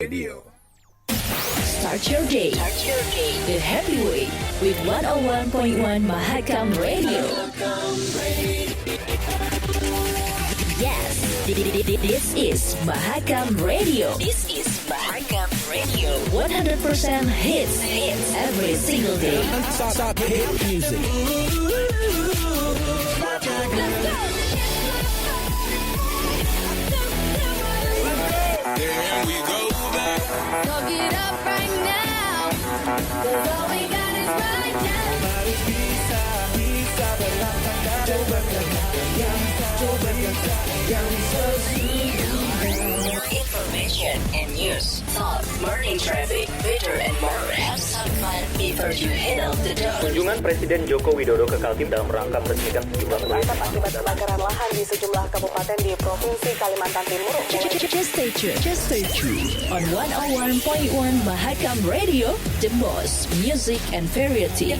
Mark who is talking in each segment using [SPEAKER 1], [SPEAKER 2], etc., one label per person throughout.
[SPEAKER 1] Radio.
[SPEAKER 2] Start your day. The happy way with 101.1 Mahakam Radio. Yes, this is Mahakam Radio. 100% hits every single day.
[SPEAKER 1] Stop hit music. There we go back.
[SPEAKER 3] So get up right now, 'cause all we got is right now.
[SPEAKER 1] Mari bisa berlapangkan coba yang sesungguhnya.
[SPEAKER 2] Information and news, thought, morning traffic, weather and more. Have some fun before you head out the door.
[SPEAKER 4] Kunjungan Presiden Joko Widodo ke Kaltim dalam rangka meresmikan sejumlah proyek.
[SPEAKER 5] Akibat kebakaran lahan di sejumlah kabupaten di Provinsi Kalimantan Timur.
[SPEAKER 2] Just stay tuned on 101.1 Mahakam Radio, the most music and variety.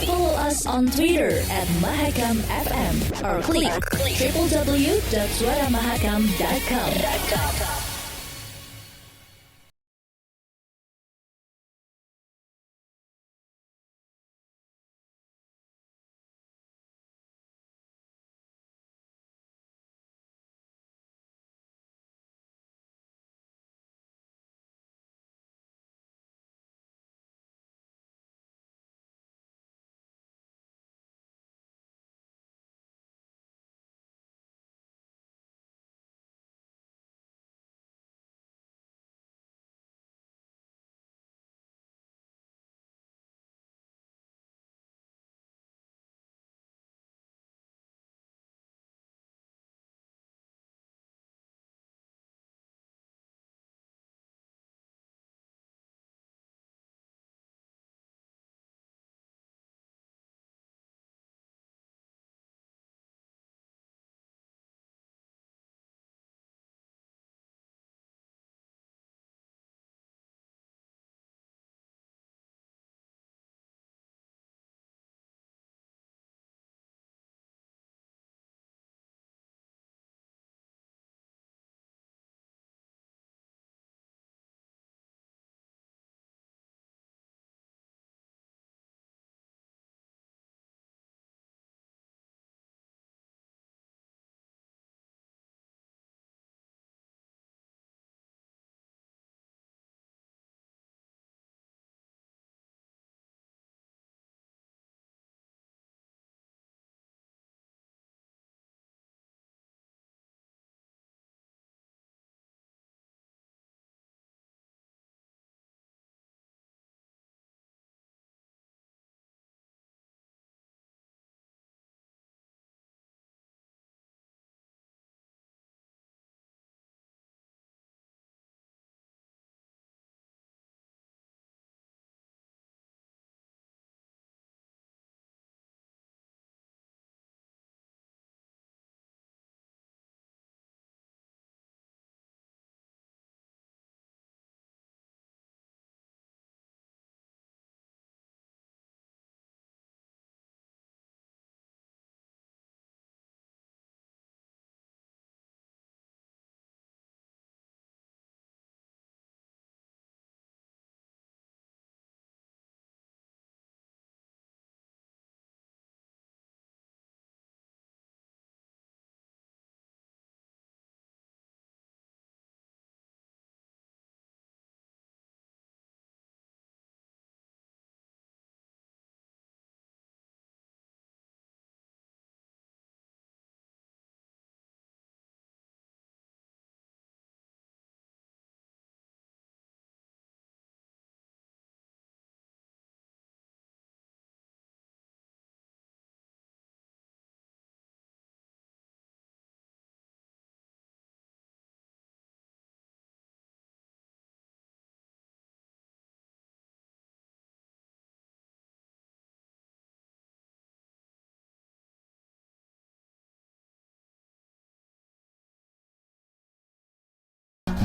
[SPEAKER 2] Follow us on Twitter at Mahakam FM or click www.suaramahakam.com.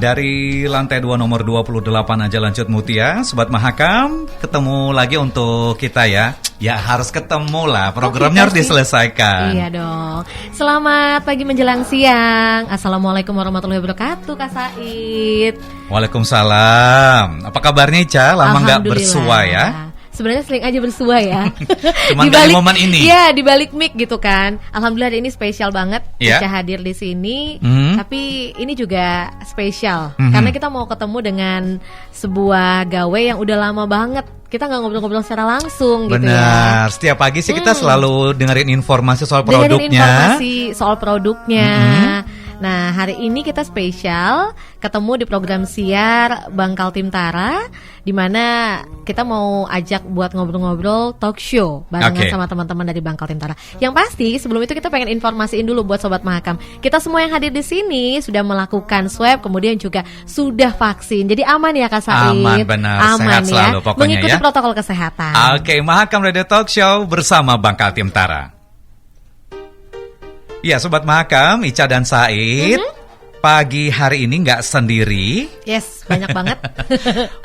[SPEAKER 6] dari lantai 2 nomor 28 aja lanjut Mutia, Sobat Mahakam, ketemu lagi untuk kita ya. Ya harus ketemu lah, programnya harus diselesaikan.
[SPEAKER 7] Iya dong. Selamat pagi menjelang siang. Assalamualaikum warahmatullahi wabarakatuh, Kak Said.
[SPEAKER 6] Waalaikumsalam. Apa kabarnya Ica? Lama nggak bersua ya?
[SPEAKER 7] Sebenarnya sering aja bersua ya.
[SPEAKER 6] Cuman di momen ini.
[SPEAKER 7] Iya, di balik mic gitu kan. Alhamdulillah hari ini spesial banget
[SPEAKER 6] Yeah.
[SPEAKER 7] Ica hadir di sini. Tapi ini juga spesial karena kita mau ketemu dengan sebuah gawe yang udah lama banget kita nggak ngobrol-ngobrol secara langsung gitu ya.
[SPEAKER 6] Benar, setiap pagi sih kita selalu dengerin informasi soal
[SPEAKER 7] Dengerin
[SPEAKER 6] produknya.
[SPEAKER 7] informasi soal produknya. Nah, hari ini kita spesial ketemu di program siar Bangkal Tim Tara, di mana kita mau ajak buat ngobrol-ngobrol talk show barengan sama teman-teman dari Bangkal Tim Tara. Yang pasti sebelum itu kita pengen informasiin dulu buat Sobat Mahakam. Kita semua yang hadir di sini sudah melakukan swab, kemudian juga sudah vaksin. Jadi aman ya Kak Said?
[SPEAKER 6] Aman, benar.
[SPEAKER 7] Aman
[SPEAKER 6] Sehat
[SPEAKER 7] ya.
[SPEAKER 6] selalu pokoknya
[SPEAKER 7] Mengikuti
[SPEAKER 6] ya.
[SPEAKER 7] protokol kesehatan.
[SPEAKER 6] Oke, Mahakam Radio Talk Show bersama Bangkal Tim Tara. Ya, Sobat Mahakam, Ica dan Said, pagi hari ini nggak sendiri.
[SPEAKER 7] Yes, banyak banget.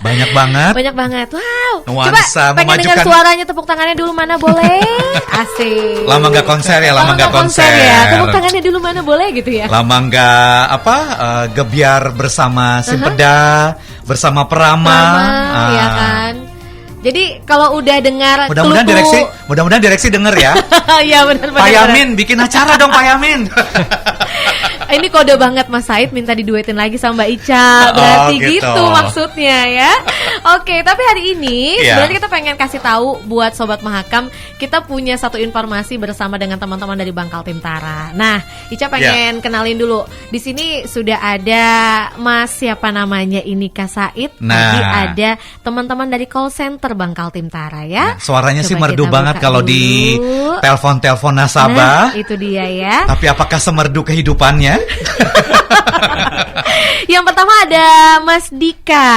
[SPEAKER 6] Banyak banget.
[SPEAKER 7] Banyak banget. Wow.
[SPEAKER 6] Nuansa
[SPEAKER 7] Coba pengen dengar
[SPEAKER 6] memajukan-
[SPEAKER 7] suaranya, tepuk tangannya dulu mana boleh? Asik.
[SPEAKER 6] Lama nggak konser ya, lama nggak konser.
[SPEAKER 7] ya. Tepuk tangannya dulu mana boleh gitu ya.
[SPEAKER 6] Lama nggak gebiar bersama Simpeda, bersama Prama.
[SPEAKER 7] Iya kan. Jadi kalau udah dengar
[SPEAKER 6] Mudah-mudahan direksi denger ya.
[SPEAKER 7] Iya benar.
[SPEAKER 6] Pak Yamin bikin acara dong Pak Yamin.
[SPEAKER 7] Ini kode banget Mas Said minta diduetin lagi sama Mbak Ica. Berarti gitu maksudnya ya. Oke, tapi hari ini sebenarnya kita pengen kasih tahu buat Sobat Mahakam, kita punya satu informasi bersama dengan teman-teman dari Bangkal Tim Tara. Nah, Ica pengen kenalin dulu. Di sini sudah ada Mas siapa namanya ini Kak Said. Lagi ada teman-teman dari call center Bangkal Tim Tara ya.
[SPEAKER 6] Nah, suaranya sih
[SPEAKER 7] Coba
[SPEAKER 6] merdu
[SPEAKER 7] kita
[SPEAKER 6] banget
[SPEAKER 7] buka
[SPEAKER 6] kalau
[SPEAKER 7] dulu.
[SPEAKER 6] di telepon nasabah.
[SPEAKER 7] Nah, itu dia ya.
[SPEAKER 6] Tapi apakah semerdu kehidupannya?
[SPEAKER 7] Yang pertama ada Mas Dika.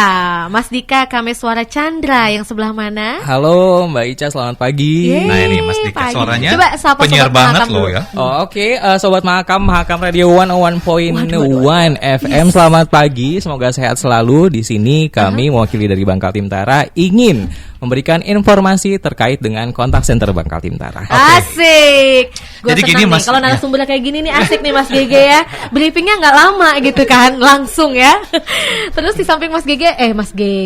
[SPEAKER 7] Mas Dika Kameswara Chandra yang sebelah mana?
[SPEAKER 8] Halo Mbak Ica, selamat pagi.
[SPEAKER 7] Yeay,
[SPEAKER 6] Nah ini Mas Dika
[SPEAKER 7] pagi.
[SPEAKER 6] suaranya
[SPEAKER 7] Coba sapa
[SPEAKER 6] penyiar
[SPEAKER 7] Sobat
[SPEAKER 6] banget
[SPEAKER 7] Mahakam
[SPEAKER 6] loh
[SPEAKER 7] dulu.
[SPEAKER 6] ya.
[SPEAKER 8] Oke, Sobat Mahakam Radio 101.1 FM. Selamat pagi, semoga sehat selalu. Di sini kami mewakili dari Bangkal Tim Tara ingin memberikan informasi terkait dengan kontak center Bangkal Tim Tara.
[SPEAKER 7] Asik. Gue
[SPEAKER 6] Jadi
[SPEAKER 7] senang
[SPEAKER 6] gini,
[SPEAKER 7] nih
[SPEAKER 6] Mas,
[SPEAKER 7] kalau narasumbernya kayak gini nih asik nih Mas GG ya. Briefingnya nggak lama gitu kan, langsung ya. Terus di samping Mas GG,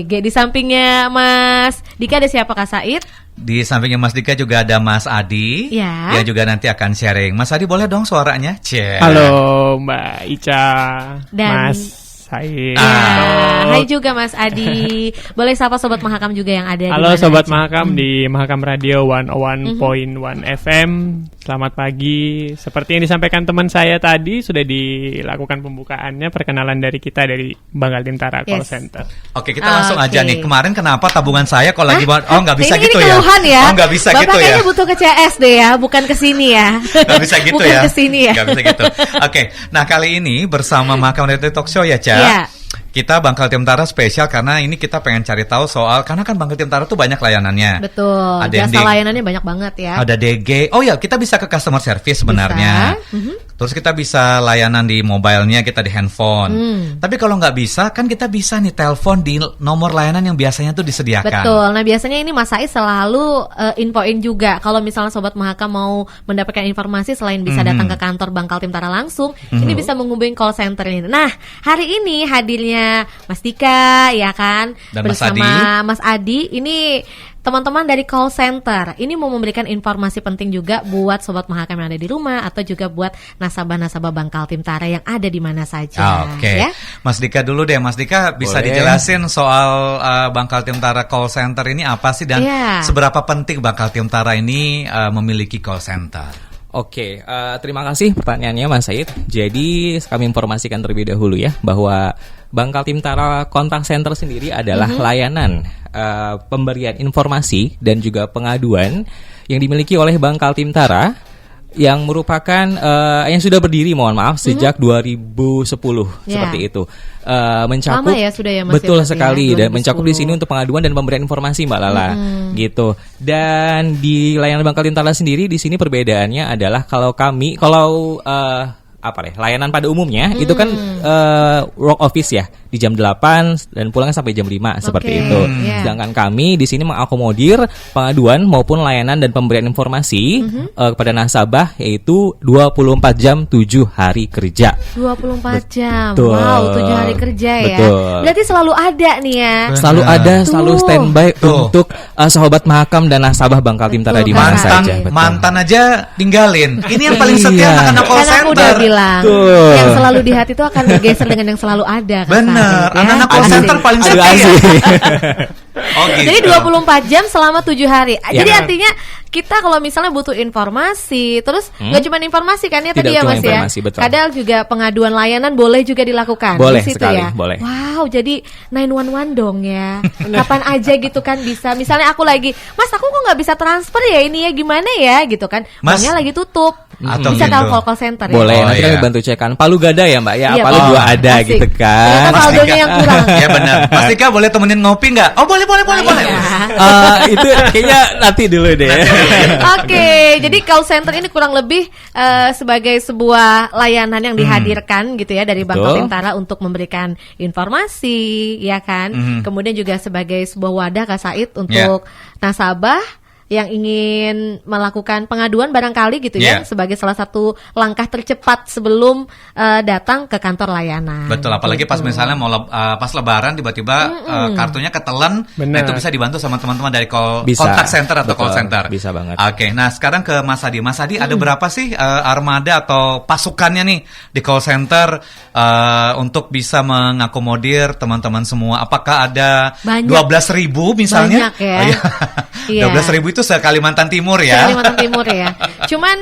[SPEAKER 7] di sampingnya Mas Dika ada siapa Kak Said?
[SPEAKER 6] Di sampingnya Mas Dika juga ada Mas Adi
[SPEAKER 7] Ya.
[SPEAKER 6] yang juga nanti akan sharing. Mas Adi boleh dong suaranya? Cie.
[SPEAKER 9] Halo Mbak Ica,
[SPEAKER 7] Dan-
[SPEAKER 9] Mas Said.
[SPEAKER 7] Ya, hai juga Mas Adi. Boleh sapa Sobat Mahakam juga yang ada di
[SPEAKER 9] Halo
[SPEAKER 7] mana
[SPEAKER 9] Sobat
[SPEAKER 7] aja.
[SPEAKER 9] Mahakam di Mahakam Radio 101.1 FM. Selamat pagi. Seperti yang disampaikan teman saya tadi, sudah dilakukan pembukaannya, perkenalan dari kita dari Bangkal Tim Tara Call
[SPEAKER 7] Yes.
[SPEAKER 9] Center.
[SPEAKER 6] Oke, kita langsung aja
[SPEAKER 7] Oke.
[SPEAKER 6] nih. Kemarin kenapa tabungan saya kok lagi nggak bisa
[SPEAKER 7] ini
[SPEAKER 6] gitu ya?
[SPEAKER 7] keluhan ya.
[SPEAKER 6] Oh, nggak bisa
[SPEAKER 7] Bapak
[SPEAKER 6] gitu ya.
[SPEAKER 7] kayaknya butuh ke CS deh ya, bukan ke sini ya.
[SPEAKER 6] Nggak bisa gitu
[SPEAKER 7] bukan
[SPEAKER 6] ya.
[SPEAKER 7] ke sini ya.
[SPEAKER 6] Nggak bisa gitu. Oke, nah kali ini bersama Mahakam Radio Talk Show ya, Ca.
[SPEAKER 7] Iya.
[SPEAKER 6] Kita Bangkal Tim Tara spesial karena ini kita pengen cari tahu soal, karena kan Bangkal Tim Tara tuh banyak layanannya.
[SPEAKER 7] Betul.
[SPEAKER 6] Ada yang
[SPEAKER 7] Jasa
[SPEAKER 6] di-
[SPEAKER 7] layanannya banyak banget ya.
[SPEAKER 6] Ada DG. Oh ya, kita bisa ke customer service sebenarnya. Terus kita bisa layanan di mobilenya, kita di handphone. Tapi kalau nggak bisa, kan kita bisa nih telepon di nomor layanan yang biasanya tuh disediakan.
[SPEAKER 7] Betul. Nah biasanya ini Mas Said selalu infoin juga kalau misalnya Sobat Mahakam mau mendapatkan informasi selain bisa datang ke kantor Bangkal Tim Tara langsung, ini bisa menghubungi call center ini. Nah hari ini hadirnya Mas Dika ya kan,
[SPEAKER 6] Dan Mas
[SPEAKER 7] bersama Mas Adi. Ini teman-teman dari call center ini mau memberikan informasi penting juga buat Sobat Mahakam yang ada di rumah atau juga buat nasabah-nasabah Bangkal Tim Tara yang ada di mana saja.
[SPEAKER 6] Oke,
[SPEAKER 7] Ya?
[SPEAKER 6] Mas Dika dulu deh. Mas Dika bisa
[SPEAKER 8] Boleh.
[SPEAKER 6] dijelasin soal Bangkal Tim Tara call center ini apa sih dan
[SPEAKER 7] Iya.
[SPEAKER 6] seberapa penting Bangkal Tim Tara ini memiliki call center?
[SPEAKER 8] Oke, terima kasih pertanyaannya Mas Said. Jadi kami informasikan terlebih dahulu ya bahwa Bangkal Tim Tara Contact Center sendiri adalah layanan pemberian informasi dan juga pengaduan yang dimiliki oleh Bangkal Tim Tara yang merupakan yang sudah berdiri, mohon maaf, sejak 2010 seperti itu. Mencakup
[SPEAKER 7] Lama ya sudah ya, Mas,
[SPEAKER 8] betul
[SPEAKER 7] ya, berarti
[SPEAKER 8] sekali
[SPEAKER 7] ya,
[SPEAKER 8] dan mencakup di
[SPEAKER 7] 2010.
[SPEAKER 8] sini untuk pengaduan dan pemberian informasi Mbak Lala gitu. Dan di layanan Bangkal Tim Tara sendiri di sini perbedaannya adalah kalau layanan pada umumnya itu kan work office ya. di jam 8 dan pulang sampai jam 5 seperti itu. Sedangkan kami di sini mengakomodir pengaduan maupun layanan dan pemberian informasi kepada nasabah yaitu 24 jam 7 hari kerja.
[SPEAKER 7] 24 jam.
[SPEAKER 8] Betul.
[SPEAKER 7] Wow, 7 hari kerja ya.
[SPEAKER 8] Betul.
[SPEAKER 7] Berarti selalu ada nih ya.
[SPEAKER 8] Selalu ada, selalu
[SPEAKER 7] Tuh.
[SPEAKER 8] standby untuk Sobat Mahakam dan nasabah Bangkal Tintara di mana
[SPEAKER 6] Mantan,
[SPEAKER 8] saja. Betul.
[SPEAKER 6] mantan aja tinggalin. Ini yang paling setia
[SPEAKER 8] Iya.
[SPEAKER 6] anak-anak call
[SPEAKER 7] Karena aku udah
[SPEAKER 6] center.
[SPEAKER 7] bilang
[SPEAKER 8] Betul.
[SPEAKER 7] yang selalu di hati itu akan bergeser dengan yang selalu ada. Kak
[SPEAKER 6] Bener,
[SPEAKER 7] Said, ya.
[SPEAKER 6] anak-anak call
[SPEAKER 7] Asik.
[SPEAKER 6] center paling
[SPEAKER 8] Aduh,
[SPEAKER 6] setia.
[SPEAKER 8] asik.
[SPEAKER 6] Oh gitu.
[SPEAKER 7] Jadi 24 jam selama 7 hari.
[SPEAKER 8] Ya.
[SPEAKER 7] Jadi artinya kita kalau misalnya butuh informasi, terus nggak cuma informasi kan ya
[SPEAKER 8] Tidak
[SPEAKER 7] tadi ya
[SPEAKER 8] cuma
[SPEAKER 7] Mas ya.
[SPEAKER 8] informasi, betul.
[SPEAKER 7] Kadang juga pengaduan layanan boleh juga dilakukan
[SPEAKER 8] Boleh
[SPEAKER 7] di situ
[SPEAKER 8] sekali,
[SPEAKER 7] ya.
[SPEAKER 8] boleh.
[SPEAKER 7] Wow, jadi 911 dong ya. Kapan aja gitu kan bisa. Misalnya aku lagi, Mas aku kok nggak bisa transfer ya ini ya gimana ya gitu kan.
[SPEAKER 6] Mas,
[SPEAKER 7] Banknya lagi tutup.
[SPEAKER 6] atau
[SPEAKER 7] Bisa
[SPEAKER 6] gitu.
[SPEAKER 7] telepon call center ya.
[SPEAKER 8] Boleh,
[SPEAKER 6] Oh,
[SPEAKER 8] nanti kami
[SPEAKER 6] iya.
[SPEAKER 8] bantu cekan. Palu gada ya Mbak ya,
[SPEAKER 7] Iya,
[SPEAKER 8] Palu
[SPEAKER 7] Pak.
[SPEAKER 8] 2 ada
[SPEAKER 7] Asik.
[SPEAKER 8] gitu kan.
[SPEAKER 7] Ternyata saldonya yang kurang.
[SPEAKER 6] Ya benar. Mas Dika boleh temenin ngopi nggak? Oh boleh.
[SPEAKER 8] Itu kayaknya nanti dulu deh.
[SPEAKER 7] Oke, jadi call center ini kurang lebih sebagai sebuah layanan yang dihadirkan gitu ya dari Bangkal
[SPEAKER 8] Betul.
[SPEAKER 7] Tintara untuk memberikan informasi, ya kan. Kemudian juga sebagai sebuah wadah Kak Said untuk nasabah yang ingin melakukan pengaduan barangkali gitu ya, sebagai salah satu langkah tercepat sebelum datang ke kantor layanan.
[SPEAKER 6] Betul, apalagi
[SPEAKER 7] gitu.
[SPEAKER 6] pas misalnya mau pas lebaran tiba-tiba kartunya ketelan, nah
[SPEAKER 9] Benar.
[SPEAKER 6] itu bisa dibantu sama teman-teman dari
[SPEAKER 8] Bisa.
[SPEAKER 6] kontak center atau
[SPEAKER 8] Betul,
[SPEAKER 6] call center.
[SPEAKER 8] bisa banget.
[SPEAKER 6] Oke, nah sekarang ke Mas Adi. Mas Adi ada berapa sih armada atau pasukannya nih di call center untuk bisa mengakomodir teman-teman semua? Apakah ada
[SPEAKER 7] Banyak.
[SPEAKER 6] 12.000 misalnya?
[SPEAKER 7] Banyak ya.
[SPEAKER 6] Oh, iya.
[SPEAKER 7] Iya.
[SPEAKER 6] 12.000 itu se-Kalimantan Timur ya.
[SPEAKER 7] Kalimantan Timur ya. Cuman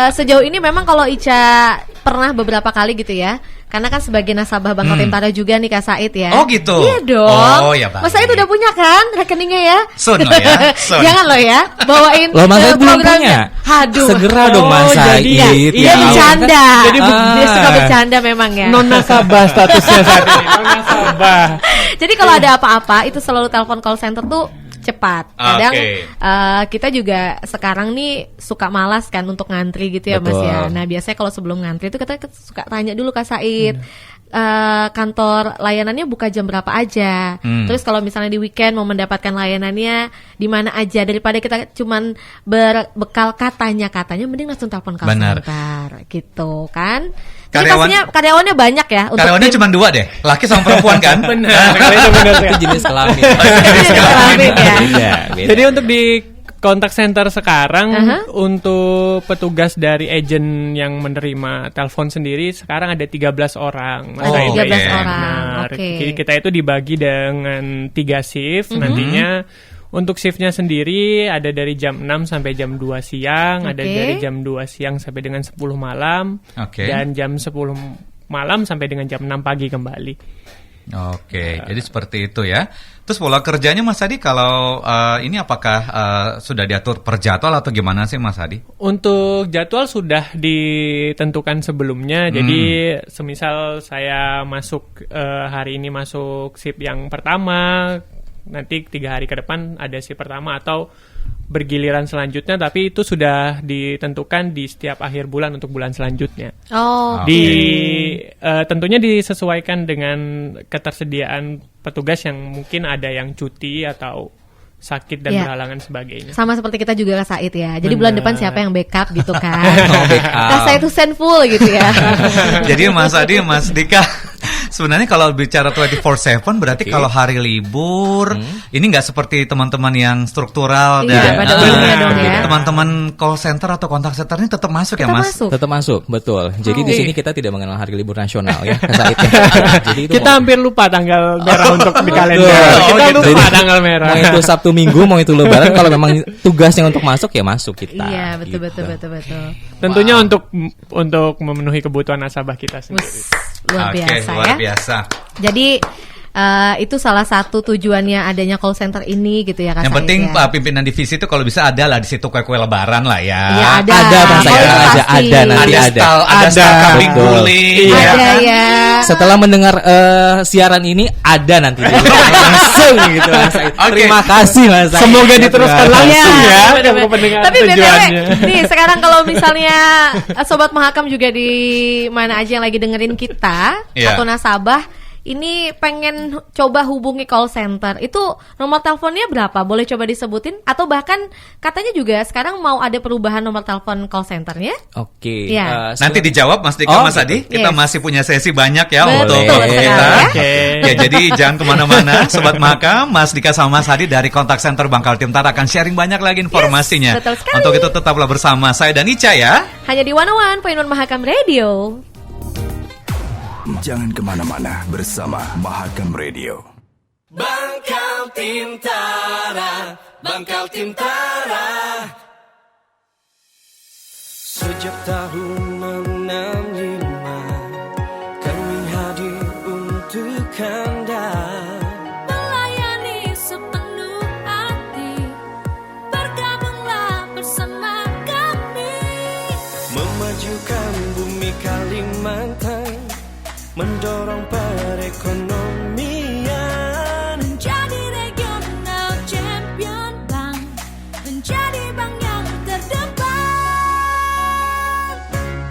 [SPEAKER 7] sejauh ini memang kalau Ica pernah beberapa kali gitu ya. Karena kan sebagai nasabah Bangkal Tintara juga nih Kak Said ya.
[SPEAKER 6] Oh gitu.
[SPEAKER 7] Iya dong.
[SPEAKER 6] Oh ya baik.
[SPEAKER 7] Mas Said udah punya kan rekeningnya ya?
[SPEAKER 6] Soon lah ya. Soon.
[SPEAKER 7] Jangan loh ya bawain
[SPEAKER 8] Loh, Mas Said belum
[SPEAKER 7] programnya.
[SPEAKER 8] punya.
[SPEAKER 7] Aduh.
[SPEAKER 8] Segera dong Mas
[SPEAKER 9] Oh,
[SPEAKER 8] Said.
[SPEAKER 9] jadi
[SPEAKER 7] Iya,
[SPEAKER 8] Ya
[SPEAKER 7] dia
[SPEAKER 8] ampun.
[SPEAKER 7] bercanda.
[SPEAKER 9] Jadi
[SPEAKER 7] Dia suka bercanda memang ya.
[SPEAKER 9] Non nasabah statusnya saat ini. Non nasabah.
[SPEAKER 7] Jadi kalau ada apa-apa itu selalu telepon call center tuh cepat. Kadang
[SPEAKER 6] Oke.
[SPEAKER 7] kita juga sekarang nih suka malas kan untuk ngantri gitu ya Mas
[SPEAKER 8] Betul.
[SPEAKER 7] ya. Nah biasanya kalau sebelum ngantri itu kita suka tanya dulu Kak Said. Kantor layanannya buka jam berapa aja. Terus kalau misalnya di weekend mau mendapatkan layanannya di mana aja, daripada kita cuman berbekal katanya mending langsung telepon call
[SPEAKER 6] Benar.
[SPEAKER 7] center gitu kan. Jadi
[SPEAKER 6] Karyawan-
[SPEAKER 7] pastinya karyawannya banyak ya untuk
[SPEAKER 6] Karyawannya
[SPEAKER 7] tim-
[SPEAKER 6] cuma 2 deh, laki sama perempuan kan?
[SPEAKER 9] Benar, itu benar
[SPEAKER 8] Itu
[SPEAKER 9] sekali.
[SPEAKER 8] jenis kelamin.
[SPEAKER 7] Jenis kelamin ya.
[SPEAKER 8] Beda, beda.
[SPEAKER 9] Jadi untuk di kontak center sekarang untuk petugas dari agen yang menerima telepon sendiri sekarang ada 13 orang. Mas
[SPEAKER 6] Oh,
[SPEAKER 9] Said.
[SPEAKER 7] 13
[SPEAKER 6] iya.
[SPEAKER 7] orang.
[SPEAKER 9] Nah,
[SPEAKER 7] Oke.
[SPEAKER 9] jadi kita itu dibagi dengan 3 shift. Nantinya untuk shiftnya sendiri ada dari jam 6 sampai jam 2 siang, ada
[SPEAKER 7] Oke.
[SPEAKER 9] dari jam 2 siang sampai dengan 10 malam,
[SPEAKER 6] Oke.
[SPEAKER 9] dan jam 10 malam sampai dengan jam 6 pagi kembali.
[SPEAKER 6] Oke, jadi seperti itu ya. Terus pola kerjanya Mas Adi kalau ini apakah sudah diatur per jadwal atau gimana sih Mas Adi?
[SPEAKER 9] Untuk jadwal sudah ditentukan sebelumnya. Jadi semisal saya masuk hari ini masuk shift yang pertama, nanti 3 hari ke depan ada shift pertama atau bergiliran selanjutnya, tapi itu sudah ditentukan di setiap akhir bulan untuk bulan selanjutnya.
[SPEAKER 7] Oh,
[SPEAKER 9] Tentunya disesuaikan dengan ketersediaan petugas yang mungkin ada yang cuti atau sakit dan
[SPEAKER 7] Iya.
[SPEAKER 9] berhalangan sebagainya.
[SPEAKER 7] sama seperti kita juga Kak Said ya. Jadi
[SPEAKER 9] Benar.
[SPEAKER 7] bulan depan siapa yang backup gitu kan.
[SPEAKER 8] Oh, backup.
[SPEAKER 7] Kak Said tuh send full gitu ya.
[SPEAKER 6] Jadi Mas Adi, Mas Dika, sebenarnya kalau bicara 24/7 berarti
[SPEAKER 8] Oke.
[SPEAKER 6] kalau hari libur ini nggak seperti teman-teman yang struktural
[SPEAKER 7] Iya,
[SPEAKER 6] dan
[SPEAKER 7] pada umumnya dong ya.
[SPEAKER 6] teman-teman call center atau kontak center ini tetap masuk ya
[SPEAKER 7] Kita
[SPEAKER 6] Mas?
[SPEAKER 7] masuk.
[SPEAKER 8] Tetap masuk, betul. Jadi di sini kita tidak mengenal hari libur nasional ya, Kak Said. Jadi itu
[SPEAKER 9] Kita hampir lupa tanggal merah untuk di kalender.
[SPEAKER 8] Betul.
[SPEAKER 9] Kita
[SPEAKER 6] Oh, gitu.
[SPEAKER 9] lupa
[SPEAKER 8] Jadi,
[SPEAKER 9] tanggal merah.
[SPEAKER 8] mau itu Sabtu Minggu, mau itu Lebaran, kalau memang tugasnya untuk masuk ya masuk kita.
[SPEAKER 7] Iya, betul
[SPEAKER 8] Gitu.
[SPEAKER 7] betul.
[SPEAKER 9] Tentunya untuk memenuhi kebutuhan nasabah kita sendiri.
[SPEAKER 7] Wus, luar
[SPEAKER 6] Oke,
[SPEAKER 7] biasa
[SPEAKER 6] luar
[SPEAKER 7] ya.
[SPEAKER 6] biasa.
[SPEAKER 7] Jadi itu salah satu tujuannya adanya call center ini gitu ya Kak
[SPEAKER 6] Yang
[SPEAKER 7] Said
[SPEAKER 6] penting
[SPEAKER 7] ya.
[SPEAKER 6] pimpinan divisi itu kalau bisa ada lah di situ kue-kue lebaran lah ya.
[SPEAKER 7] Iya, ada.
[SPEAKER 8] Ada, Mas
[SPEAKER 7] Oh,
[SPEAKER 8] Said,
[SPEAKER 7] itu
[SPEAKER 8] aja
[SPEAKER 7] pasti.
[SPEAKER 8] ada nanti
[SPEAKER 6] Ada
[SPEAKER 8] ada.
[SPEAKER 6] style, ada style kambing
[SPEAKER 8] Betul.
[SPEAKER 6] guling.
[SPEAKER 9] Iya.
[SPEAKER 6] ya
[SPEAKER 7] Ada
[SPEAKER 6] kan?
[SPEAKER 7] ya.
[SPEAKER 8] Setelah mendengar siaran ini ada nanti langsung gitu Mas Said.
[SPEAKER 6] Oke.
[SPEAKER 8] Terima kasih Mas Said.
[SPEAKER 9] Semoga diteruskan langsung
[SPEAKER 7] Iya,
[SPEAKER 9] ya
[SPEAKER 7] bener-bener.
[SPEAKER 9] untuk pendengar
[SPEAKER 7] Tapi BTW,
[SPEAKER 9] tujuannya.
[SPEAKER 7] nih sekarang kalau misalnya Sobat Mahakam juga di mana aja yang lagi dengerin kita
[SPEAKER 6] Iya.
[SPEAKER 7] atau nasabah, ini pengen coba hubungi call center, itu nomor teleponnya berapa? Boleh coba disebutin? Atau bahkan katanya juga sekarang mau ada perubahan nomor telepon call centernya?
[SPEAKER 8] Oke.
[SPEAKER 7] Ya.
[SPEAKER 6] Nanti dijawab Mas Dika, Mas Adi. Kita masih punya sesi banyak ya untuk kita. Ya, jadi jangan kemana-mana, Sobat Mahakam. Mas Dika sama Mas Adi dari Kontak Center Bangkal Tim Tara akan sharing banyak lagi informasinya.
[SPEAKER 7] betul sekali.
[SPEAKER 6] Untuk itu tetaplah bersama saya dan Ica ya.
[SPEAKER 7] Hanya di 101.1 Mahakam Radio.
[SPEAKER 10] Jangan kemana-mana bersama Mahakam Radio.
[SPEAKER 1] Bangkal Tim Tara, Bangkal Tim Tara. Sejak tahun 65 kami hadir untuk Anda,
[SPEAKER 3] melayani sepenuh hati. Bergabunglah bersama kami,
[SPEAKER 1] memajukan bumi Kalimantan, mendorong perekonomian,
[SPEAKER 3] menjadi regional champion bank, menjadi bank yang terdepan.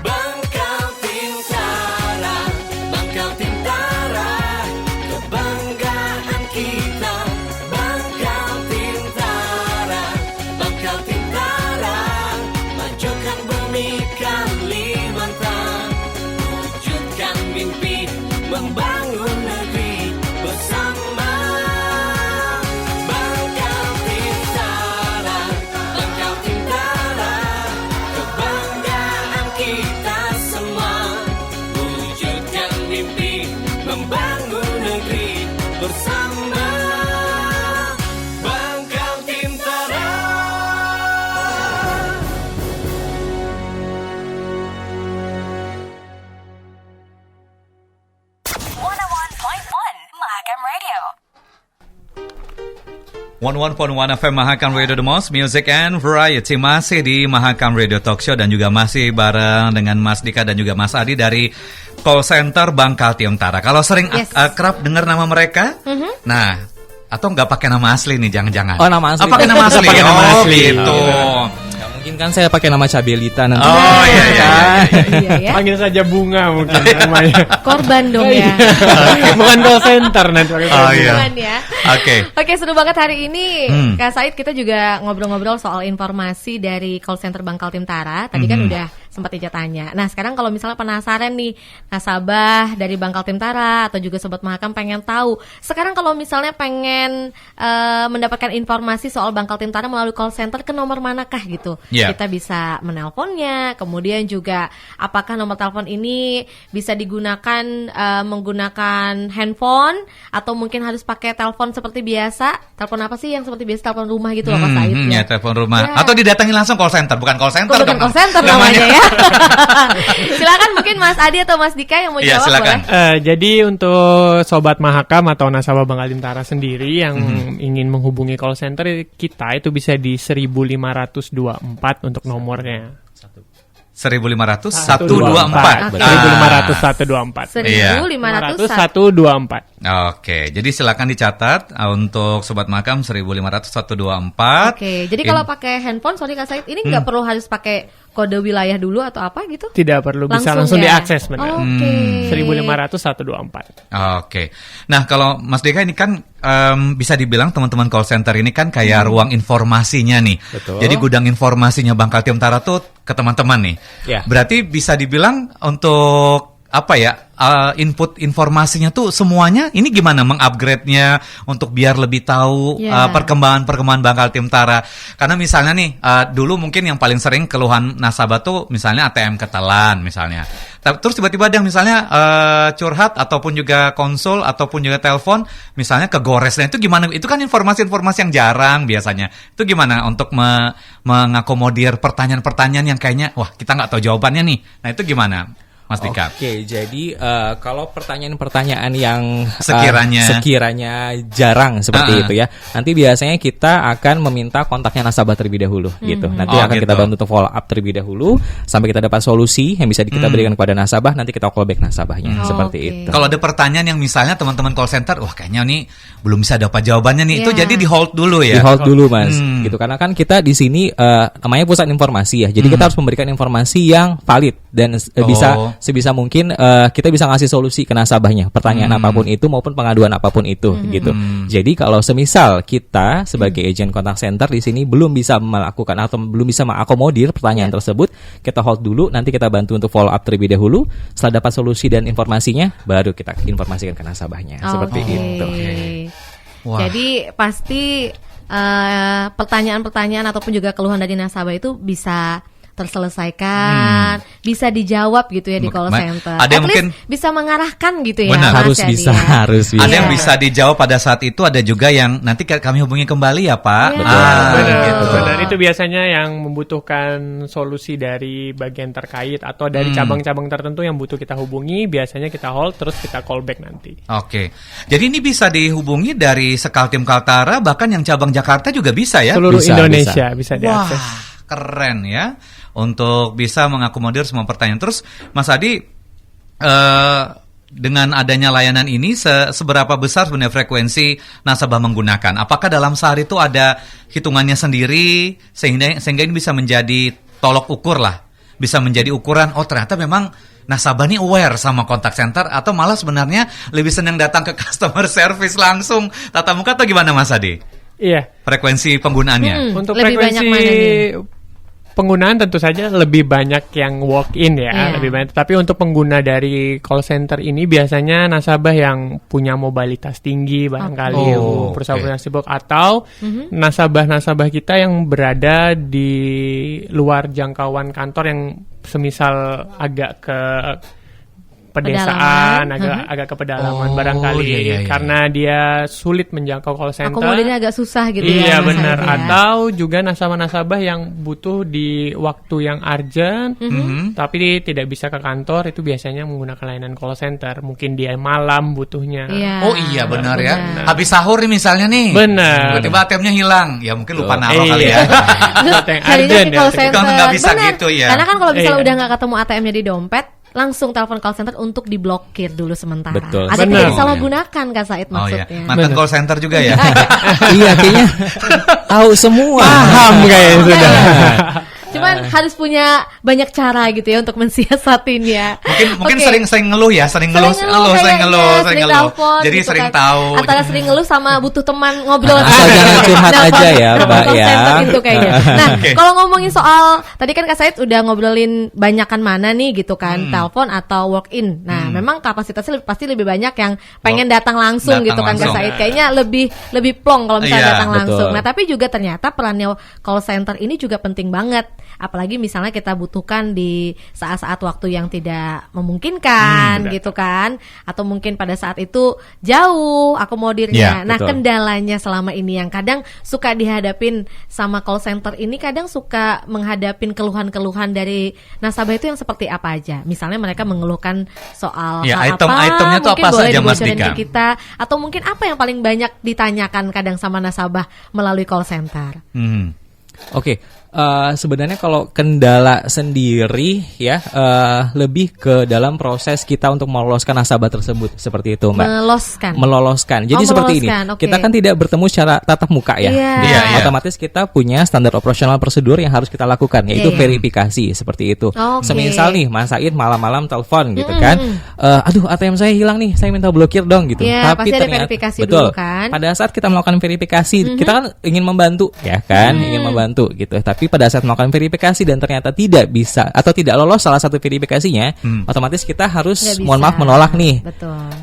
[SPEAKER 1] Bangkal Tim Tara, Bangkal Tim Tara, kebanggaan kita. Bangkal Tim Tara, Bangkal Tim Tara, majukan bumi Kalimantan, wujudkan mimpi, membangun negeri bersama. Bangkal Tim Tara, Bangkal Tim Tara, kebanggaan kita semua, wujudkan mimpi, membangun negeri bersama. Bangkal Tim Tara.
[SPEAKER 6] 101.1 FM Mahakam Radio The Most Music and Variety. Masih di Mahakam Radio Talk Show dan juga masih bareng dengan Mas Dika dan juga Mas Adi dari call center Bangkal Tim Tara. Kalau sering akrab dengar nama mereka, nah atau nggak pakai nama asli nih jangan-jangan?
[SPEAKER 8] Oh, nama asli.
[SPEAKER 6] Pakai nama asli.
[SPEAKER 8] Pakai nama asli.
[SPEAKER 6] Gitu.
[SPEAKER 8] Nggak mungkin kan saya pakai nama Cabelita nanti.
[SPEAKER 6] Oh iya.
[SPEAKER 7] Iya ya.
[SPEAKER 9] Panggil saja Bunga mungkin namanya.
[SPEAKER 7] Korban dong ya.
[SPEAKER 9] Bukan call center nanti pakai
[SPEAKER 6] Oh iya.
[SPEAKER 7] Korban ya. Oke, seru banget hari ini. Kak Said, kita juga ngobrol-ngobrol soal informasi dari call center Bangkal Tim Tara. Tadi kan udah sempat Ica tanya. Nah, sekarang kalau misalnya penasaran nih nasabah dari Bangkal Tim Tara atau juga Sobat Mahakam pengen tahu. Sekarang kalau misalnya pengen mendapatkan informasi soal Bangkal Tim Tara melalui call center, ke nomor manakah gitu?
[SPEAKER 6] Yeah.
[SPEAKER 7] Kita bisa menelponnya. Kemudian juga apakah nomor telepon ini bisa digunakan menggunakan handphone atau mungkin harus pakai telepon seperti biasa? Telepon apa sih yang seperti biasa, telepon rumah gitu loh Kak Said
[SPEAKER 6] Ya, telepon rumah.
[SPEAKER 7] Ya.
[SPEAKER 6] Atau didatangi langsung call center, bukan call center.
[SPEAKER 7] Bukan call center namanya ya. Silakan mungkin Mas Adi atau Mas Dika yang mau jawab
[SPEAKER 6] silakan.
[SPEAKER 7] boleh.
[SPEAKER 9] Jadi untuk Sobat Mahakam atau nasabah Bangkal Tim Tara sendiri yang ingin menghubungi call center kita, itu bisa di 1524 untuk nomornya.
[SPEAKER 6] 1500
[SPEAKER 9] 124. 1500 124.
[SPEAKER 7] 1500
[SPEAKER 6] Oke, jadi silakan dicatat untuk Sobat Mahakam 1500 124.
[SPEAKER 7] Oke, jadi kalau pakai handphone, sorry Kak Said, ini nggak perlu harus pakai kode wilayah dulu atau apa gitu?
[SPEAKER 9] Tidak perlu, bisa langsung
[SPEAKER 7] ya?
[SPEAKER 9] diakses benar.
[SPEAKER 7] Oke.
[SPEAKER 9] 1500 124.
[SPEAKER 6] Oke. Nah, kalau Mas Deka ini kan bisa dibilang teman-teman call center ini kan kayak ruang informasinya nih.
[SPEAKER 8] Betul.
[SPEAKER 6] Jadi gudang informasinya Bangkal Tim Tara tuh ke teman-teman nih.
[SPEAKER 8] Ya.
[SPEAKER 6] Berarti bisa dibilang untuk apa ya, input informasinya tuh semuanya ini gimana mengupgrade-nya untuk biar lebih tahu perkembangan Bangkal Tim Tara. Karena misalnya nih dulu mungkin yang paling sering keluhan nasabah tuh misalnya ATM ketelan misalnya. Terus tiba-tiba ada yang misalnya curhat ataupun juga konsul ataupun juga telepon misalnya kegores. Nah itu gimana? Itu kan informasi-informasi yang jarang biasanya. Itu gimana untuk mengakomodir pertanyaan-pertanyaan yang kayaknya wah kita nggak tahu jawabannya nih. Nah itu gimana? Mas Dika.
[SPEAKER 8] Oke, jadi kalau pertanyaan-pertanyaan yang
[SPEAKER 6] sekiranya
[SPEAKER 8] jarang seperti itu ya, nanti biasanya kita akan meminta kontaknya nasabah terlebih dahulu gitu. Nanti akan kita bantu untuk follow up terlebih dahulu sampai kita dapat solusi yang bisa kita berikan kepada nasabah. Nanti kita call back nasabahnya seperti itu.
[SPEAKER 6] Kalau ada pertanyaan yang misalnya teman-teman call center, wah kayaknya nih belum bisa dapat jawabannya nih, itu jadi di hold dulu ya.
[SPEAKER 8] Di hold dulu Mas, gitu. Karena kan kita di sini namanya pusat informasi ya, jadi kita harus memberikan informasi yang valid dan bisa sebisa mungkin kita bisa ngasih solusi ke nasabahnya, pertanyaan apapun itu maupun pengaduan apapun itu gitu. Jadi kalau semisal kita sebagai agent contact center di sini belum bisa melakukan atau belum bisa mengakomodir pertanyaan tersebut, kita hold dulu, nanti kita bantu untuk follow up terlebih dahulu. Setelah dapat solusi dan informasinya, baru kita informasikan ke nasabahnya. Seperti itu.
[SPEAKER 6] Wah.
[SPEAKER 7] Jadi pasti pertanyaan-pertanyaan ataupun juga keluhan dari nasabah itu bisa terselesaikan, bisa dijawab gitu ya di call center.
[SPEAKER 6] Ada yang mungkin
[SPEAKER 7] bisa mengarahkan gitu ya.
[SPEAKER 6] Benar.
[SPEAKER 8] Harus bisa.
[SPEAKER 6] Ada yang bisa dijawab pada saat itu, ada juga yang nanti kami hubungi kembali ya Pak.
[SPEAKER 9] Benar. Itu biasanya yang membutuhkan solusi dari bagian terkait atau dari cabang-cabang tertentu yang butuh kita hubungi, biasanya kita hold terus kita call back nanti.
[SPEAKER 6] Oke. Jadi ini bisa dihubungi dari Sekaltim Kaltara, bahkan yang cabang Jakarta juga bisa ya?
[SPEAKER 9] Seluruh Indonesia bisa diakses.
[SPEAKER 6] Wah, keren ya. Untuk bisa mengakomodir semua pertanyaan. Terus Mas Adi, dengan adanya layanan ini seberapa besar sebenarnya frekuensi nasabah menggunakan? Apakah dalam sehari itu ada hitungannya sendiri sehingga ini bisa menjadi tolok ukur lah, bisa menjadi ukuran, oh ternyata memang nasabah ini aware sama contact center, atau malah sebenarnya lebih senang datang ke customer service langsung tatap muka, atau gimana Mas Adi?
[SPEAKER 9] Iya.
[SPEAKER 6] Frekuensi penggunaannya.
[SPEAKER 9] Untuk
[SPEAKER 7] lebih
[SPEAKER 9] frekuensi
[SPEAKER 7] banyak mana nih?
[SPEAKER 9] Penggunaan tentu saja lebih banyak yang walk-in ya, lebih banyak. Tapi untuk pengguna dari call center ini biasanya nasabah yang punya mobilitas tinggi barangkali, perusahaan sibuk, atau nasabah-nasabah kita yang berada di luar jangkauan kantor yang semisal agak ke pedesaan, agak ke pedalaman barangkali, karena dia sulit menjangkau call center.
[SPEAKER 7] Akomodirnya agak susah gitu
[SPEAKER 9] ya. Iya benar.
[SPEAKER 7] Ya.
[SPEAKER 9] Atau juga nasabah-nasabah yang butuh di waktu yang urgent, tapi tidak bisa ke kantor, itu biasanya menggunakan layanan call center. Mungkin dia malam butuhnya.
[SPEAKER 6] Oh iya benar ya. Habis sahur nih misalnya nih.
[SPEAKER 9] Benar.
[SPEAKER 6] Tiba-tiba ATM-nya hilang. Ya mungkin lupa naruh kali ya.
[SPEAKER 9] Urgent ya.
[SPEAKER 6] Kan nggak bisa gitu ya.
[SPEAKER 7] Karena kan kalau misalnya udah nggak ketemu ATM-nya di dompet, langsung telepon call center untuk diblokir dulu sementara.
[SPEAKER 8] Betul.
[SPEAKER 7] Agar tidak disalahgunakan Kak Said maksudnya.
[SPEAKER 6] Iya. Mantan call center juga ya.
[SPEAKER 8] Iya, kayaknya tahu semua.
[SPEAKER 9] Paham kayaknya sudah.
[SPEAKER 7] Cuman harus punya banyak cara gitu ya untuk mensiasatinya.
[SPEAKER 6] Mungkin sering ngeluh ya, sering ngeluh.
[SPEAKER 7] Telepon,
[SPEAKER 6] jadi
[SPEAKER 7] gitu
[SPEAKER 6] sering
[SPEAKER 7] kan.
[SPEAKER 6] tahu.
[SPEAKER 7] Antara sering ngeluh sama butuh teman ngobrol.
[SPEAKER 8] Asal jangan curhat aja ya, Mbak ya.
[SPEAKER 7] Itu kayaknya. Nah, kalau ngomongin soal tadi kan Kak Said udah ngobrolin banyakan mana nih gitu kan, telepon atau walk in. Nah, memang kapasitasnya pasti lebih banyak yang pengen datang langsung gitu kan Kak Said. Kayaknya lebih plong kalau misalnya datang langsung. Nah, tapi juga ternyata perannya call center ini juga penting banget. Apalagi misalnya kita butuhkan di saat-saat waktu yang tidak memungkinkan gitu kan, atau mungkin pada saat itu jauh akomodirnya. Nah, kendalanya selama ini yang kadang suka dihadapin sama call center ini, kadang suka menghadapin keluhan-keluhan dari nasabah itu yang seperti apa aja. Misalnya mereka mengeluhkan soal
[SPEAKER 6] itemnya tuh apa saja Mas Dika?
[SPEAKER 7] Kita, atau mungkin apa yang paling banyak ditanyakan kadang sama nasabah melalui call center.
[SPEAKER 8] Oke. Sebenarnya kalau kendala sendiri ya lebih ke dalam proses kita untuk meloloskan nasabah tersebut, seperti itu Mbak. Meloloskan. Jadi seperti ini. Kita kan tidak bertemu secara tatap muka ya. Otomatis kita punya standar operasional prosedur yang harus kita lakukan, yaitu verifikasi seperti itu. Semisal nih Mas Said malam-malam telepon gitu kan. Aduh, ATM saya hilang nih, saya minta blokir dong gitu. Tapi ternyata verifikasi dulu kan. Pada saat kita melakukan verifikasi, kita kan ingin membantu ya kan, ingin membantu gitu. Tapi pada saat melakukan verifikasi dan ternyata tidak bisa atau tidak lolos salah satu verifikasinya, otomatis kita harus mohon maaf menolak nih.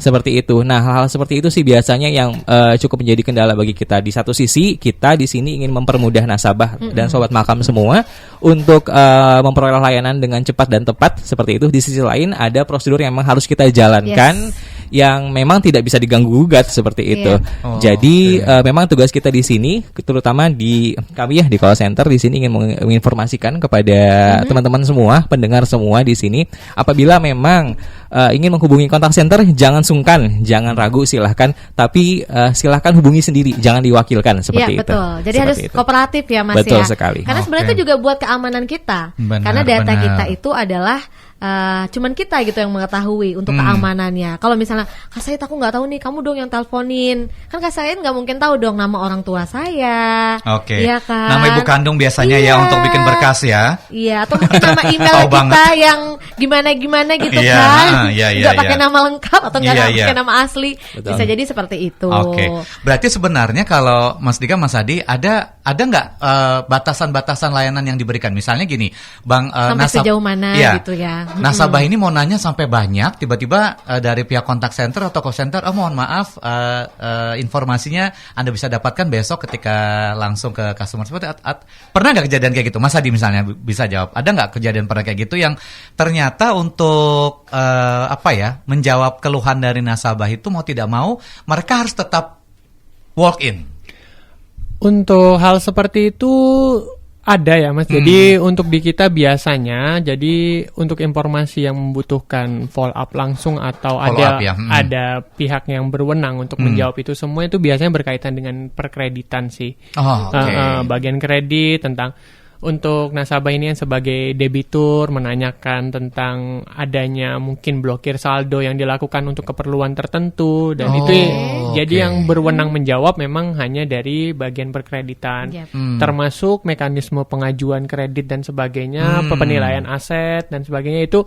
[SPEAKER 8] Seperti itu. Nah, hal-hal seperti itu sih biasanya yang cukup menjadi kendala bagi kita. Di satu sisi kita di sini ingin mempermudah nasabah dan sobat Mahakam semua untuk memperoleh layanan dengan cepat dan tepat seperti itu. Di sisi lain ada prosedur yang memang harus kita jalankan yang memang tidak bisa diganggu gugat seperti itu. Jadi memang tugas kita di sini, terutama di kami ya di call center di sini ingin menginformasikan kepada teman-teman semua, pendengar semua di sini, apabila memang ingin menghubungi kontak center, jangan sungkan, jangan ragu, silahkan. Tapi silahkan hubungi sendiri, jangan diwakilkan seperti itu.
[SPEAKER 7] Betul. Jadi harus kooperatif ya Mas.
[SPEAKER 8] Betul sekali.
[SPEAKER 7] Karena sebenarnya itu juga buat keamanan kita. Karena data kita itu adalah cuman kita gitu yang mengetahui untuk keamanannya. Kalau misalnya Kak Said aku nggak tahu nih, kamu dong yang teleponin. Kan Kak Said nggak mungkin tahu dong nama orang tua saya.
[SPEAKER 6] Oke.
[SPEAKER 7] Iya kan?
[SPEAKER 6] Nama ibu kandung biasanya ya untuk bikin berkas ya.
[SPEAKER 7] Iya, atau mungkin nama email
[SPEAKER 6] Tahu
[SPEAKER 7] kita
[SPEAKER 6] banget.
[SPEAKER 7] yang gimana gitu
[SPEAKER 6] Iya,
[SPEAKER 7] kan.
[SPEAKER 6] iya,
[SPEAKER 7] Nggak pakai
[SPEAKER 6] iya.
[SPEAKER 7] nama lengkap atau nggak
[SPEAKER 6] Iya,
[SPEAKER 7] pakai
[SPEAKER 6] iya.
[SPEAKER 7] nama asli.
[SPEAKER 8] Betul.
[SPEAKER 7] Bisa jadi seperti itu.
[SPEAKER 6] Oke. Berarti sebenarnya kalau Mas Dika, Mas Adi ada nggak batasan-batasan layanan yang diberikan? Misalnya gini, Bang
[SPEAKER 7] Sampai sejauh mana gitu ya.
[SPEAKER 6] Nasabah ini mau nanya sampai banyak, tiba-tiba dari pihak kontak center atau call center, mohon maaf, informasinya Anda bisa dapatkan besok ketika langsung ke customer support. Pernah nggak kejadian kayak gitu? Mas Adi misalnya bisa jawab. Ada nggak kejadian pernah kayak gitu yang ternyata untuk menjawab keluhan dari nasabah itu mau tidak mau mereka harus tetap walk in?
[SPEAKER 9] Untuk hal seperti itu ada ya Mas. Jadi untuk di kita biasanya, jadi untuk informasi yang membutuhkan follow up langsung atau ada pihak yang berwenang untuk menjawab itu semua, itu biasanya berkaitan dengan perkreditan sih. Bagian kredit, tentang untuk nasabah ini yang sebagai debitur menanyakan tentang adanya mungkin blokir saldo yang dilakukan untuk keperluan tertentu, dan itu jadi yang berwenang menjawab memang hanya dari bagian perkreditan, termasuk mekanisme pengajuan kredit dan sebagainya, penilaian aset dan sebagainya. Itu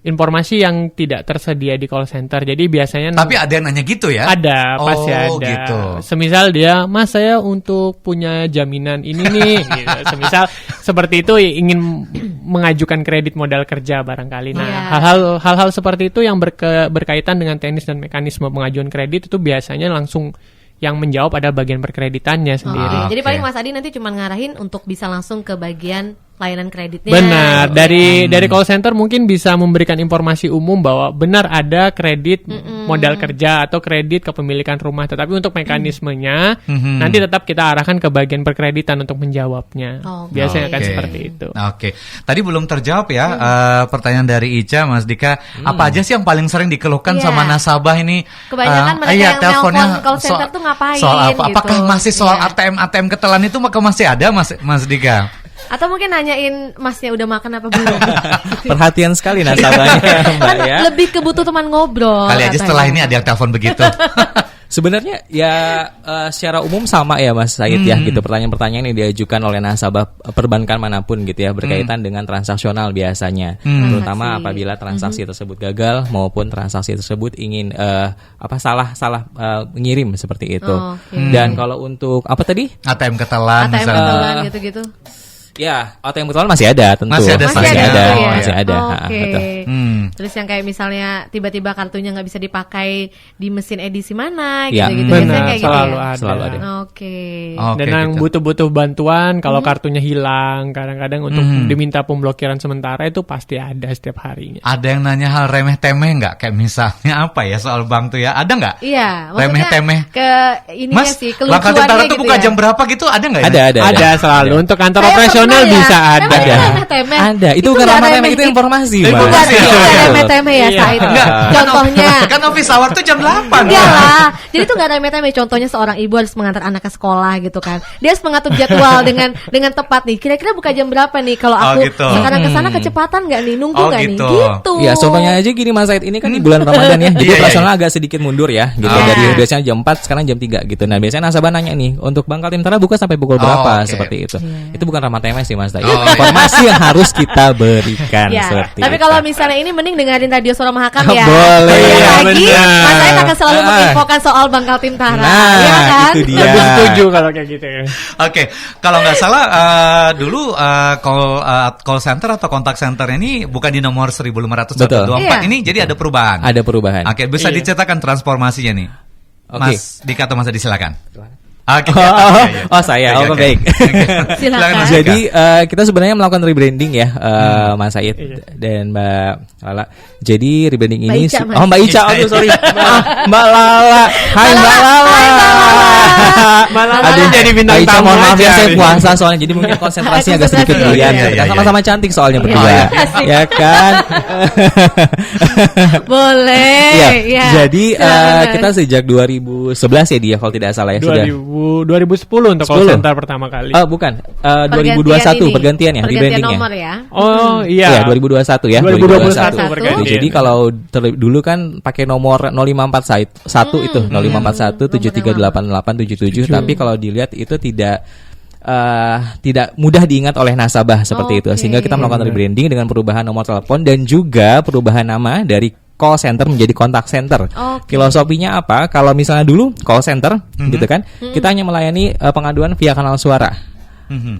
[SPEAKER 9] informasi yang tidak tersedia di call center. Jadi biasanya
[SPEAKER 6] Tapi ada yang nanya gitu ya?
[SPEAKER 9] Ada, pasti ada.
[SPEAKER 6] Gitu.
[SPEAKER 9] Semisal dia, Mas saya untuk punya jaminan ini nih, gitu. Semisal seperti itu ingin mengajukan kredit modal kerja barangkali. Nah, hal-hal seperti itu yang berkaitan dengan teknis dan mekanisme pengajuan kredit itu biasanya langsung yang menjawab ada bagian perkreditannya sendiri.
[SPEAKER 7] Jadi paling Mas Adi nanti cuma ngarahin untuk bisa langsung ke bagian layanan kreditnya.
[SPEAKER 9] Benar, dari call center mungkin bisa memberikan informasi umum bahwa benar ada kredit modal kerja atau kredit kepemilikan rumah, tetapi untuk mekanismenya nanti tetap kita arahkan ke bagian perkreditan untuk menjawabnya. Biasanya akan seperti itu.
[SPEAKER 6] Oke. Tadi belum terjawab ya pertanyaan dari Ica, Mas Dika. Apa aja sih yang paling sering dikeluhkan sama nasabah ini?
[SPEAKER 7] Kebanyakan mereka yang nelfon call center tuh ngapain?
[SPEAKER 6] Soal apa?
[SPEAKER 7] Gitu.
[SPEAKER 6] Apakah masih soal ATM ketelan itu masih ada, Mas Dika?
[SPEAKER 7] Atau mungkin nanyain Masnya udah makan apa belum?
[SPEAKER 8] Perhatian sekali nasabahnya, Mbak ya.
[SPEAKER 7] Lebih kebutuh teman ngobrol.
[SPEAKER 6] Kali aja setelah ini ada yang telepon begitu.
[SPEAKER 8] Sebenarnya ya secara umum sama ya Mas Said ya gitu, pertanyaan-pertanyaan yang diajukan oleh nasabah perbankan manapun gitu ya, berkaitan dengan transaksional biasanya, terutama apabila transaksi tersebut gagal maupun transaksi tersebut ingin salah mengirim seperti itu. Dan kalau untuk apa tadi?
[SPEAKER 6] ATM ketelan
[SPEAKER 7] gitu-gitu.
[SPEAKER 8] Ya, ATM ketelan masih ada tentu.
[SPEAKER 6] Masih ada.
[SPEAKER 8] Masih ada.
[SPEAKER 7] Oke. Terus yang kayak misalnya tiba-tiba kartunya nggak bisa dipakai di mesin edisi mana gitu-gitu. Biasanya kayak
[SPEAKER 9] selalu
[SPEAKER 7] gitu ya.
[SPEAKER 8] Selalu ada.
[SPEAKER 7] Oke.
[SPEAKER 9] Dan yang butuh-butuh bantuan kalau kartunya hilang, kadang-kadang untuk diminta pemblokiran sementara itu pasti ada setiap harinya.
[SPEAKER 6] Ada yang nanya hal remeh-temeh nggak? Kayak misalnya apa ya soal bank tuh ya? Ada nggak?
[SPEAKER 7] Iya.
[SPEAKER 6] Remeh-temeh.
[SPEAKER 7] Mas,
[SPEAKER 6] sih,
[SPEAKER 7] kelucuannya
[SPEAKER 6] Bangkal Tentara
[SPEAKER 7] gitu
[SPEAKER 6] tuh buka
[SPEAKER 7] ya?
[SPEAKER 6] jam berapa gitu? Ada nggak?
[SPEAKER 8] Ada
[SPEAKER 9] selalu. Untuk kantor
[SPEAKER 7] Saya
[SPEAKER 9] operasional
[SPEAKER 7] pernah
[SPEAKER 9] bisa ada.
[SPEAKER 8] Ada. Itu bukan remeh-temeh, itu informasi.
[SPEAKER 7] Remeh-temeh ya, Said. Contohnya.
[SPEAKER 6] Kan office hour tuh jam 8.
[SPEAKER 7] Enggak lah. Jadi tuh nggak remeh-temeh. Contohnya seorang ibu harus mengantar anak ke sekolah gitu kan. Dia harus mengatur jadwal dengan tepat nih. Kira-kira buka jam berapa nih? Kalau aku sekarang kesana kecepatan nggak nih? Nunggu nggak nih? Gitu.
[SPEAKER 8] Ya contohnya aja gini Mas Said, ini kan di bulan Ramadan ya. Jadi operasional agak sedikit mundur ya. Gitu. Dari biasanya jam 4 sekarang jam 3 gitu. Nah biasanya nasabah nanya nih, untuk Bangkal Tentara buka sampai pukul berapa? Seperti itu. Itu bukan remeh-temeh sih Mas Said. Informasi yang harus kita berikan seperti
[SPEAKER 7] tapi
[SPEAKER 8] itu.
[SPEAKER 7] kalau misalnya ini mending dengerin Radio Suara Mahakam ya.
[SPEAKER 8] Boleh.
[SPEAKER 7] Lagi Mas Said akan selalu menginfokan soal Bangkal Tentara. Iya kan?
[SPEAKER 8] Itu dia.
[SPEAKER 9] Lebih setuju kalau kayak gitu ya.
[SPEAKER 6] Oke, kalau nggak salah dulu call center atau kontak center ini bukan di nomor 1524 ini, jadi ada perubahan.
[SPEAKER 8] Ada perubahan.
[SPEAKER 6] Oke, bisa diceritakan transformasinya nih. Mas Dika atau Mas Adi silakan.
[SPEAKER 8] Oke. Saya. Baik.
[SPEAKER 7] Silakan.
[SPEAKER 8] Jadi kita sebenarnya melakukan rebranding ya, Mas Said dan Mbak Lala. Jadi rebranding ini
[SPEAKER 7] Mbak Ica.
[SPEAKER 8] Sorry. Mbak Lala. Hai Mbak Lala.
[SPEAKER 9] Malah
[SPEAKER 8] Aduh,
[SPEAKER 9] jadi bintang
[SPEAKER 8] Mbak Ica,
[SPEAKER 9] tamu
[SPEAKER 8] mohon maaf
[SPEAKER 9] aja
[SPEAKER 8] ya, saya
[SPEAKER 9] hari
[SPEAKER 8] puasa soalnya, jadi mungkin konsentrasinya agak sedikit
[SPEAKER 7] Konsentrasi.
[SPEAKER 8] goyang.
[SPEAKER 6] Iya, iya,
[SPEAKER 8] Sama-sama cantik soalnya berdua,
[SPEAKER 7] Asik.
[SPEAKER 8] ya kan?
[SPEAKER 7] Boleh.
[SPEAKER 8] Iya.
[SPEAKER 7] Ya.
[SPEAKER 8] Jadi
[SPEAKER 7] Silakan,
[SPEAKER 8] kita sejak 2011 ya dia kalau tidak salah ya sudah.
[SPEAKER 9] 2010 untuk call
[SPEAKER 8] 10.
[SPEAKER 9] center pertama kali.
[SPEAKER 8] Oh bukan,
[SPEAKER 7] Pergantian
[SPEAKER 8] 2021
[SPEAKER 7] ini.
[SPEAKER 8] pergantian ya,
[SPEAKER 7] Pergantian
[SPEAKER 8] rebrandingnya.
[SPEAKER 7] nomor ya.
[SPEAKER 9] Oh iya.
[SPEAKER 8] Iya 2021 ya.
[SPEAKER 9] 2021
[SPEAKER 8] 2021.
[SPEAKER 9] pergantian.
[SPEAKER 8] Jadi kalau dulu kan pakai nomor 0541 itu 0541 738877 tapi kalau dilihat itu tidak mudah diingat oleh nasabah seperti itu sehingga kita melakukan rebranding dengan perubahan nomor telepon dan juga perubahan nama dari call center menjadi contact center. Filosofinya apa? Kalau misalnya dulu call center gitu kan, kita hanya melayani pengaduan via kanal suara.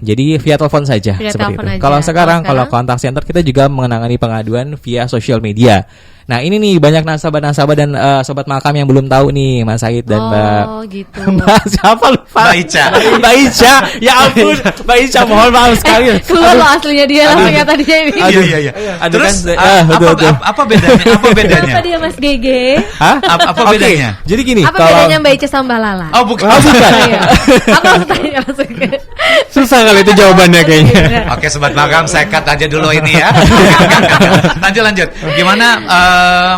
[SPEAKER 8] Jadi via telepon saja
[SPEAKER 7] Via
[SPEAKER 8] seperti
[SPEAKER 7] telepon
[SPEAKER 8] itu.
[SPEAKER 7] aja.
[SPEAKER 8] Kalau sekarang kalau contact center kita juga menangani pengaduan via social media. Nah ini nih banyak nasabah-nasabah dan sobat makam yang belum tahu nih Mas Said dan Mbak.
[SPEAKER 7] Oh gitu.
[SPEAKER 8] Mbak siapa lupa?
[SPEAKER 6] Mbak Ica.
[SPEAKER 8] Mbak Ica. Ya ampun, Mbak Ica mohon maaf sekali.
[SPEAKER 7] Keluar lo aslinya dia lah ternyata dia ini.
[SPEAKER 6] Iya.
[SPEAKER 8] Aduh,
[SPEAKER 6] Terus
[SPEAKER 8] kan, betul.
[SPEAKER 6] apa bedanya? Apa bedanya?
[SPEAKER 7] Kenapa dia Mas GG?
[SPEAKER 8] Hah?
[SPEAKER 6] Apa
[SPEAKER 8] Oke,
[SPEAKER 6] bedanya?
[SPEAKER 8] Jadi gini,
[SPEAKER 7] Apa bedanya Mbak Ica sama Mbak Lala?
[SPEAKER 6] Oh bukan.
[SPEAKER 7] Iya. Apa harus tanya langsung ke
[SPEAKER 9] Susah kali itu jawabannya kayaknya.
[SPEAKER 6] Oke sobat makam, saya cut aja dulu ini ya. Lanjut. Gimana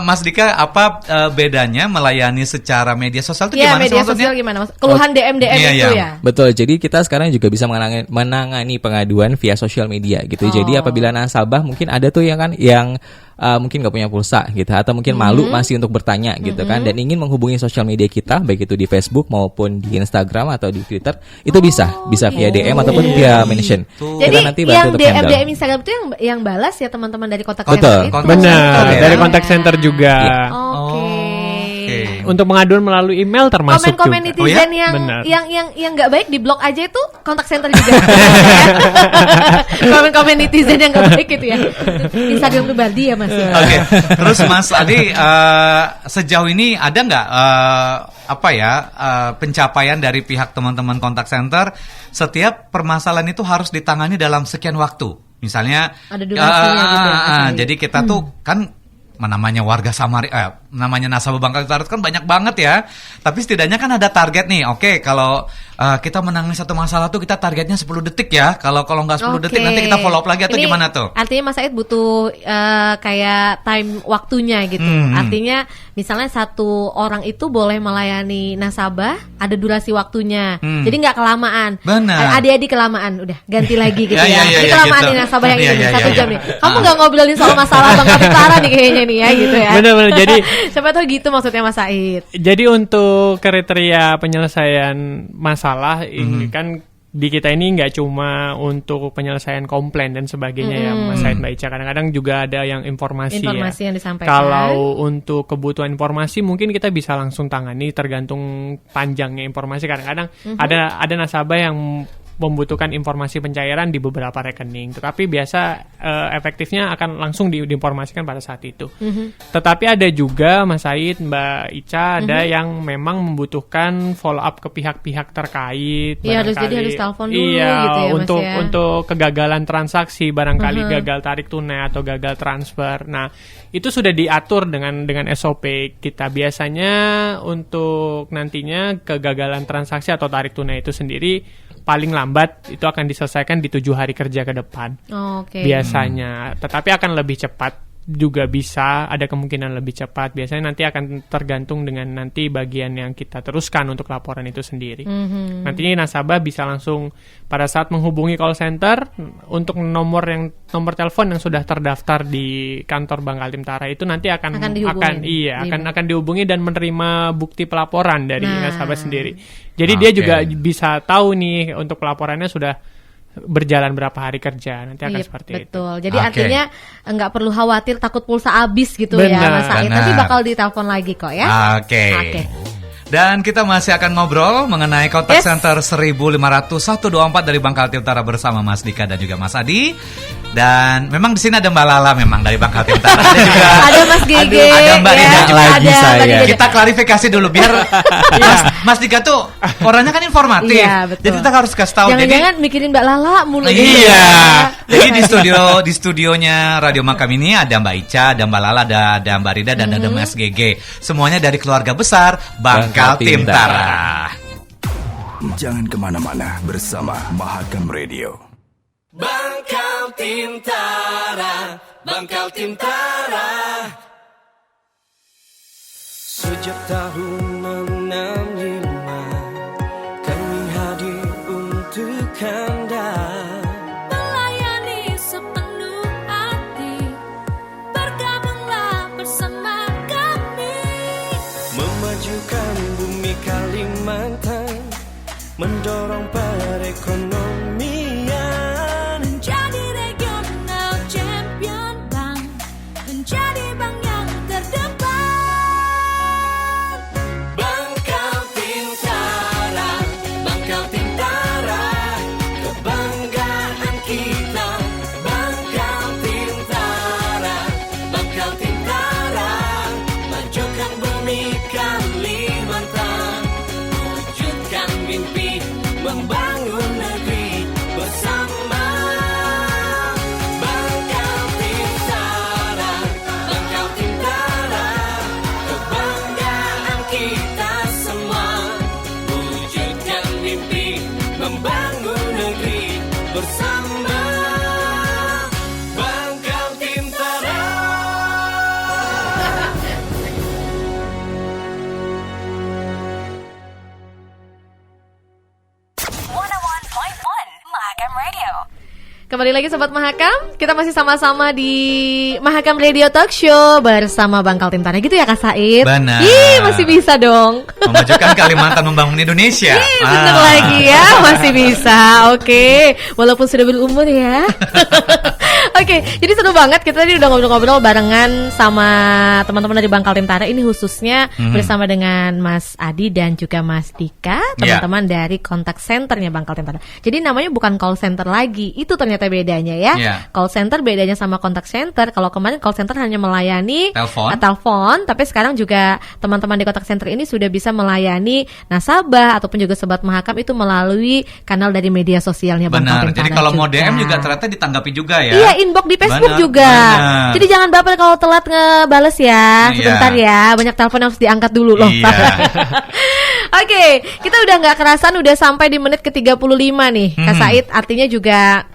[SPEAKER 6] Mas Dika, apa bedanya melayani secara media sosial itu
[SPEAKER 7] Iya,
[SPEAKER 6] gimana
[SPEAKER 7] media
[SPEAKER 6] sih maksudnya?
[SPEAKER 7] sosial gimana Mas? Keluhan DM
[SPEAKER 6] Iya,
[SPEAKER 7] itu
[SPEAKER 6] iya.
[SPEAKER 7] ya.
[SPEAKER 8] Betul, jadi kita sekarang juga bisa menangani pengaduan via sosial media gitu. Jadi apabila nasabah mungkin ada tuh yang mungkin nggak punya pulsa gitu atau mungkin malu masih untuk bertanya gitu kan dan ingin menghubungi sosial media kita baik itu di Facebook maupun di Instagram atau di Twitter itu bisa via DM ataupun via mention.
[SPEAKER 7] Jadi
[SPEAKER 8] Kita nanti bantu
[SPEAKER 7] yang
[SPEAKER 8] untuk
[SPEAKER 7] DM
[SPEAKER 8] handle.
[SPEAKER 7] DM Instagram itu yang balas ya teman-teman dari kontak
[SPEAKER 8] Betul.
[SPEAKER 7] center itu.
[SPEAKER 9] Benar,
[SPEAKER 6] Ya.
[SPEAKER 9] dari contact center juga.
[SPEAKER 7] Oke.
[SPEAKER 9] Untuk pengaduan melalui email termasuk
[SPEAKER 7] Komen-komen
[SPEAKER 9] juga.
[SPEAKER 7] netizen
[SPEAKER 9] Benar.
[SPEAKER 7] yang nggak baik di blok aja itu kontak center juga. Komen-komen netizen yang nggak baik itu ya. Instagram pribadi ya Mas.
[SPEAKER 6] Oke. Terus Mas Adi sejauh ini ada nggak pencapaian dari pihak teman-teman kontak center setiap permasalahan itu harus ditangani dalam sekian waktu. Misalnya
[SPEAKER 7] ada durasinya gitu ya,
[SPEAKER 6] jadi kita tuh kan namanya warga namanya nasabah Bangka Utara kan banyak banget ya. Tapi setidaknya kan ada target nih. Oke, kalau kita menangani satu masalah tuh kita targetnya 10 detik ya. Kalau nggak 10 detik nanti kita follow up lagi atau
[SPEAKER 7] ini
[SPEAKER 6] gimana tuh?
[SPEAKER 7] Artinya Mas Said butuh kayak time waktunya gitu. Artinya misalnya satu orang itu boleh melayani nasabah, ada durasi waktunya. Jadi nggak kelamaan.
[SPEAKER 6] Benar.
[SPEAKER 7] Adik-adik kelamaan, udah ganti lagi gitu ya.
[SPEAKER 6] Iya,
[SPEAKER 7] Ini kelamaan
[SPEAKER 6] gitu.
[SPEAKER 7] nih nasabah yang
[SPEAKER 6] Iya,
[SPEAKER 7] ini
[SPEAKER 6] iya,
[SPEAKER 7] 1
[SPEAKER 6] iya.
[SPEAKER 7] jam nih. Kamu nggak ngobrolin soal masalah Bangka Utara nih kayaknya nih ya gitu ya.
[SPEAKER 9] Benar-benar, jadi
[SPEAKER 7] siapa tahu gitu maksudnya Mas Said.
[SPEAKER 9] Jadi untuk kriteria penyelesaian masalah ini kan di kita ini nggak cuma untuk penyelesaian komplain dan sebagainya ya Mas Said Mbak Ica. Kadang-kadang juga ada yang informasi
[SPEAKER 7] Informasi
[SPEAKER 9] ya.
[SPEAKER 7] yang disampaikan.
[SPEAKER 9] Kalau untuk kebutuhan informasi mungkin kita bisa langsung tangani tergantung panjangnya informasi. Kadang-kadang ada nasabah yang membutuhkan informasi pencairan di beberapa rekening, tetapi biasa efektifnya akan langsung diinformasikan pada saat itu. Tetapi ada juga Mas Said, Mbak Ica, ada yang memang membutuhkan follow up ke pihak-pihak terkait.
[SPEAKER 7] Iya, harus telepon dulu gitu ya Mas ya.
[SPEAKER 9] Untuk kegagalan transaksi, barangkali gagal tarik tunai atau gagal transfer. Nah, itu sudah diatur dengan SOP kita. Biasanya untuk nantinya kegagalan transaksi atau tarik tunai itu sendiri paling lambat itu akan diselesaikan di 7 hari kerja ke depan. Biasanya, tetapi akan lebih cepat juga bisa, ada kemungkinan lebih cepat. Biasanya nanti akan tergantung dengan nanti bagian yang kita teruskan untuk laporan itu sendiri. Nantinya nasabah bisa langsung pada saat menghubungi call center untuk nomor telepon yang sudah terdaftar di kantor Bank Kaltim-Tara itu nanti akan dihubungi dan menerima bukti pelaporan dari nasabah sendiri. Jadi dia juga bisa tahu nih untuk pelaporannya sudah berjalan berapa hari kerja, nanti akan seperti itu.
[SPEAKER 7] Betul. Jadi artinya nggak perlu khawatir takut pulsa habis gitu ya Mas Said. Nanti bakal ditelepon lagi kok ya.
[SPEAKER 6] Oke. Dan kita masih akan ngobrol mengenai kontak center 15124 dari Bank Kaltim-Tara bersama Mas Dika dan juga Mas Adi. Dan memang di sini ada Mbak Lala memang dari Bank Kaltim-Tara.
[SPEAKER 7] Ada Mas GG.
[SPEAKER 6] Ada Mbak Rida juga.
[SPEAKER 8] Lagi saya.
[SPEAKER 6] Kita klarifikasi dulu biar Mas Dika tuh orangnya kan informatif.
[SPEAKER 7] Iya, betul.
[SPEAKER 6] Jadi kita harus kasih tahu.
[SPEAKER 7] Jangan-jangan mikirin Mbak Lala mulu.
[SPEAKER 6] Iya. Jadi di studionya Radio Makam ini ada Mbak Ica, ada Mbak Lala, ada Mbak Rida dan ada Mas GG. Semuanya dari keluarga besar Bank Kaltim-Tara.
[SPEAKER 10] Mahakam. Jangan kemana-mana bersama Mahakam Radio.
[SPEAKER 1] Bangkal Tintara, Bangkal Tintara. Sejak tahun 65 kami hadir untuk Anda,
[SPEAKER 3] melayani sepenuh hati. Bergabunglah bersama kami,
[SPEAKER 1] memajukan bumi Kalimantan, mendorong perekonomian,
[SPEAKER 3] menjadi regional champion bank, menjadi bank yang terdepan.
[SPEAKER 1] Bangkal Tintara, Bangkal Tintara, kebanggaan kita. Bangkal Tintara, Bangkal Tintara, majukan bumi Kalimantan, wujudkan mimpi, membangun negeri bersama. Bangkal Tintara, Bangkal Tintara, kebanggaan kita semua, wujudkan mimpi, membangun negeri bersama. Bangkal Tintara.
[SPEAKER 2] 101.1 Mahakam Radio.
[SPEAKER 7] Kembali lagi Sobat Mahakam, kita masih sama-sama di Mahakam Radio Talk Show bersama Bangkal Tintara gitu ya Kak Said?
[SPEAKER 6] Benar.
[SPEAKER 7] Ih, masih bisa dong.
[SPEAKER 6] Memajukan Kalimantan, membangun Indonesia.
[SPEAKER 7] Ih, bener lagi ya, masih bisa. Oke, walaupun sudah berumur ya. Oke, jadi seru banget kita tadi udah ngobrol-ngobrol barengan sama teman-teman dari Bangkal Tintara. Ini khususnya bersama dengan Mas Adi dan juga Mas Dika, teman-teman dari kontak centernya Bangkal Tintara. Jadi namanya bukan call center lagi, itu ternyata bedanya ya. Call center bedanya sama kontak center. Kalau kemarin call center hanya melayani telepon, tapi sekarang juga teman-teman di kontak center ini sudah bisa melayani nasabah ataupun juga sobat Mahakam itu melalui kanal dari media sosialnya Bangkal Tintara.
[SPEAKER 6] Jadi kalau mau
[SPEAKER 7] juga.
[SPEAKER 6] DM juga ternyata ditanggapi juga ya.
[SPEAKER 7] Iya, inbox di Facebook juga. Jadi jangan baper kalau telat ngebales ya. Sebentar ya, banyak telepon yang harus diangkat dulu loh. Oke, kita udah nggak kerasan udah sampai di menit ke-35 nih Kak Said. Artinya juga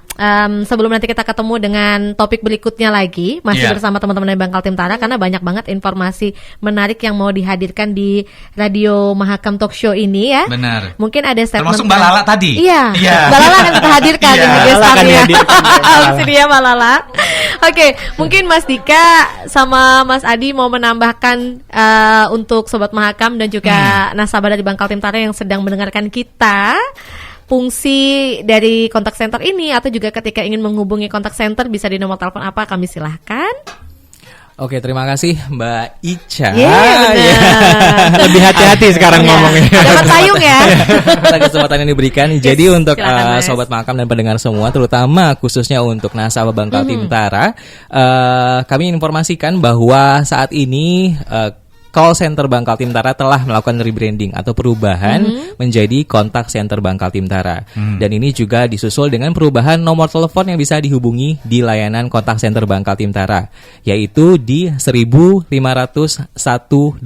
[SPEAKER 7] sebelum nanti kita ketemu dengan topik berikutnya lagi, masih bersama teman-teman dari Bangkal Tintara, karena banyak banget informasi menarik yang mau dihadirkan di Radio Mahakam Talk Show ini ya.
[SPEAKER 6] Benar.
[SPEAKER 7] Mungkin ada statement
[SPEAKER 6] termasuk Mbak Lala tadi.
[SPEAKER 7] Iya. Mbak Lala akan kita hadirkan di gestarnya. Dia Mbak Lala. Oke, mungkin Mas Dika sama Mas Adi mau menambahkan untuk Sobat Mahakam dan juga nasabah dari Bangkal Tintara yang sedang mendengarkan kita, fungsi dari kontak center ini, atau juga ketika ingin menghubungi kontak center bisa di nomor telepon apa, kami silahkan.
[SPEAKER 8] Oke, terima kasih Mbak Ica.
[SPEAKER 9] Lebih hati-hati sekarang ngomongnya.
[SPEAKER 7] Dapat payung ya.
[SPEAKER 8] Atas kesempatan yang diberikan. Jadi untuk Sobat Mahakam dan pendengar semua, terutama khususnya untuk nasabah Bangkal Tintara, kami informasikan bahwa saat ini call center Bangkal Tintara telah melakukan rebranding atau perubahan menjadi kontak center Bangkal Tintara. Dan ini juga disusul dengan perubahan nomor telepon yang bisa dihubungi di layanan kontak center Bangkal Tintara, yaitu di 1.500 124.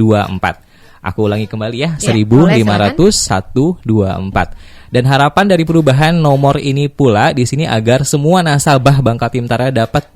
[SPEAKER 8] Aku ulangi kembali ya, 1.500 124. Dan harapan dari perubahan nomor ini pula di sini agar semua nasabah Bangkal Tintara dapat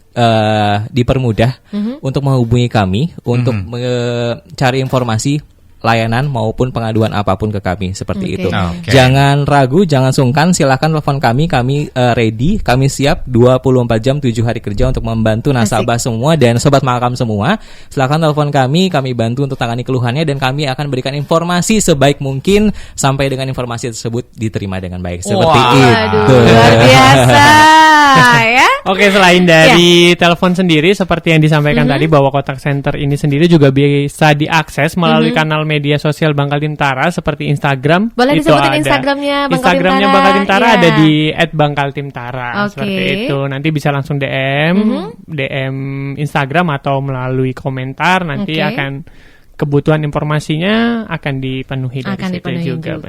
[SPEAKER 8] dipermudah untuk menghubungi kami untuk mencari informasi layanan maupun pengaduan apapun ke kami seperti itu. Jangan ragu, jangan sungkan, silakan telepon kami ready, kami siap 24 jam 7 hari kerja untuk membantu nasabah semua dan Sobat Mahakam semua. Silakan telepon kami bantu untuk tangani keluhannya dan kami akan berikan informasi sebaik mungkin sampai dengan informasi tersebut diterima dengan baik. Seperti itu.
[SPEAKER 7] Luar biasa ya.
[SPEAKER 9] Oke, selain dari telepon sendiri seperti yang disampaikan tadi bahwa kontak center ini sendiri juga bisa diakses melalui kanal media sosial Bangkal Tintara seperti Instagram.
[SPEAKER 7] Boleh
[SPEAKER 9] itu
[SPEAKER 7] disebutin
[SPEAKER 9] ada
[SPEAKER 7] Instagramnya Bangkal
[SPEAKER 9] Instagramnya
[SPEAKER 7] Tintara.
[SPEAKER 9] Bangkal Tintara ada di @bangkaltintara seperti itu. Nanti bisa langsung DM Instagram atau melalui komentar, nanti akan kebutuhan informasinya akan dipenuhi dari situ juga.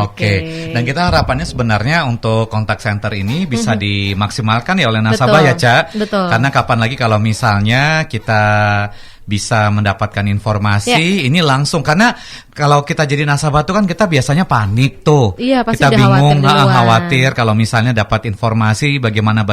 [SPEAKER 6] Oke. Dan kita harapannya sebenarnya untuk kontak center ini bisa dimaksimalkan ya oleh nasabah ya, Ca.
[SPEAKER 7] Betul.
[SPEAKER 6] Karena kapan lagi kalau misalnya kita bisa mendapatkan informasi ini langsung, karena kalau kita jadi nasabah tuh kan kita biasanya panik tuh.
[SPEAKER 7] Iya, pasti
[SPEAKER 6] kita
[SPEAKER 7] udah
[SPEAKER 6] bingung,
[SPEAKER 7] khawatir
[SPEAKER 6] kalau misalnya dapat informasi bagaimana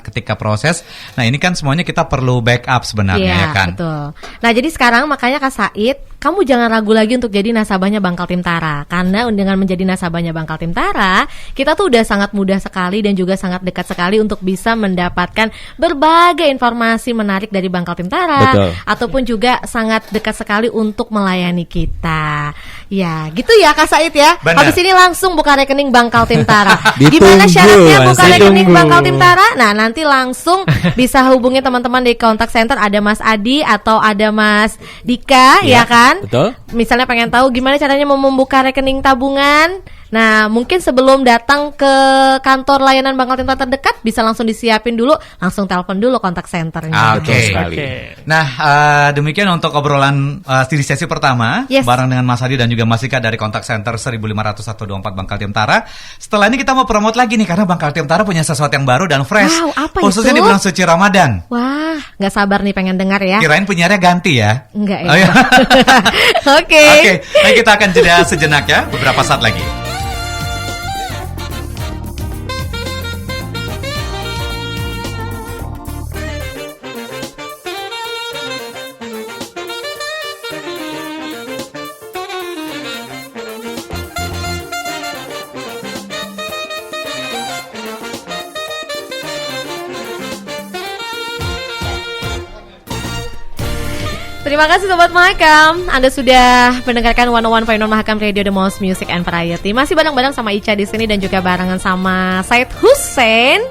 [SPEAKER 6] ketika proses. Nah, ini kan semuanya kita perlu backup sebenarnya ya kan.
[SPEAKER 7] Betul. Nah, jadi sekarang makanya Kak Said, kamu jangan ragu lagi untuk jadi nasabahnya Bangkal Timtara. Karena dengan menjadi nasabahnya Bangkal Timtara, kita tuh udah sangat mudah sekali dan juga sangat dekat sekali untuk bisa mendapatkan berbagai informasi menarik dari Bangkal Timtara.
[SPEAKER 8] Betul.
[SPEAKER 7] Ataupun juga sangat dekat sekali untuk melayani kita. Ya, gitu ya Kak Said ya.
[SPEAKER 6] Benar.
[SPEAKER 7] Habis ini langsung buka rekening Bangkal Timtara.
[SPEAKER 8] Ditunggu,
[SPEAKER 7] Gimana syaratnya buka
[SPEAKER 8] Mas,
[SPEAKER 7] rekening
[SPEAKER 8] ditunggu.
[SPEAKER 7] Bangkal Timtara? Nah, nanti langsung bisa hubungi teman-teman di kontak center, ada Mas Adi atau ada Mas Dika, ya kan?
[SPEAKER 8] Betul.
[SPEAKER 7] Misalnya pengen tahu gimana caranya membuka rekening tabungan. Nah, mungkin sebelum datang ke kantor layanan Bangkal Timtara terdekat, bisa langsung disiapin dulu, langsung telepon dulu kontak centernya.
[SPEAKER 6] Oke.
[SPEAKER 8] sekali.
[SPEAKER 6] Nah, demikian untuk obrolan di sesi pertama bareng dengan Mas Adi dan juga Mas Ika dari kontak center 1500124 Bangkal Timtara. Setelah ini kita mau promote lagi nih, karena Bangkal Timtara punya sesuatu yang baru dan fresh.
[SPEAKER 7] Wow, apa
[SPEAKER 6] khususnya
[SPEAKER 7] itu?
[SPEAKER 6] di bulan suci Ramadan.
[SPEAKER 7] Wah, nggak sabar nih pengen dengar ya.
[SPEAKER 6] Kirain penyiarnya ganti ya?
[SPEAKER 7] Enggak ya.
[SPEAKER 6] Oh, iya.
[SPEAKER 7] Oke.
[SPEAKER 6] Oke, nah kita akan jeda sejenak ya, beberapa saat lagi.
[SPEAKER 7] Terima kasih Sobat Mahakam, Anda sudah mendengarkan 101.0 Mahakam Radio, The Most Music and Variety. Masih bareng-bareng sama Ica di sini dan juga barengan sama Said Hussein.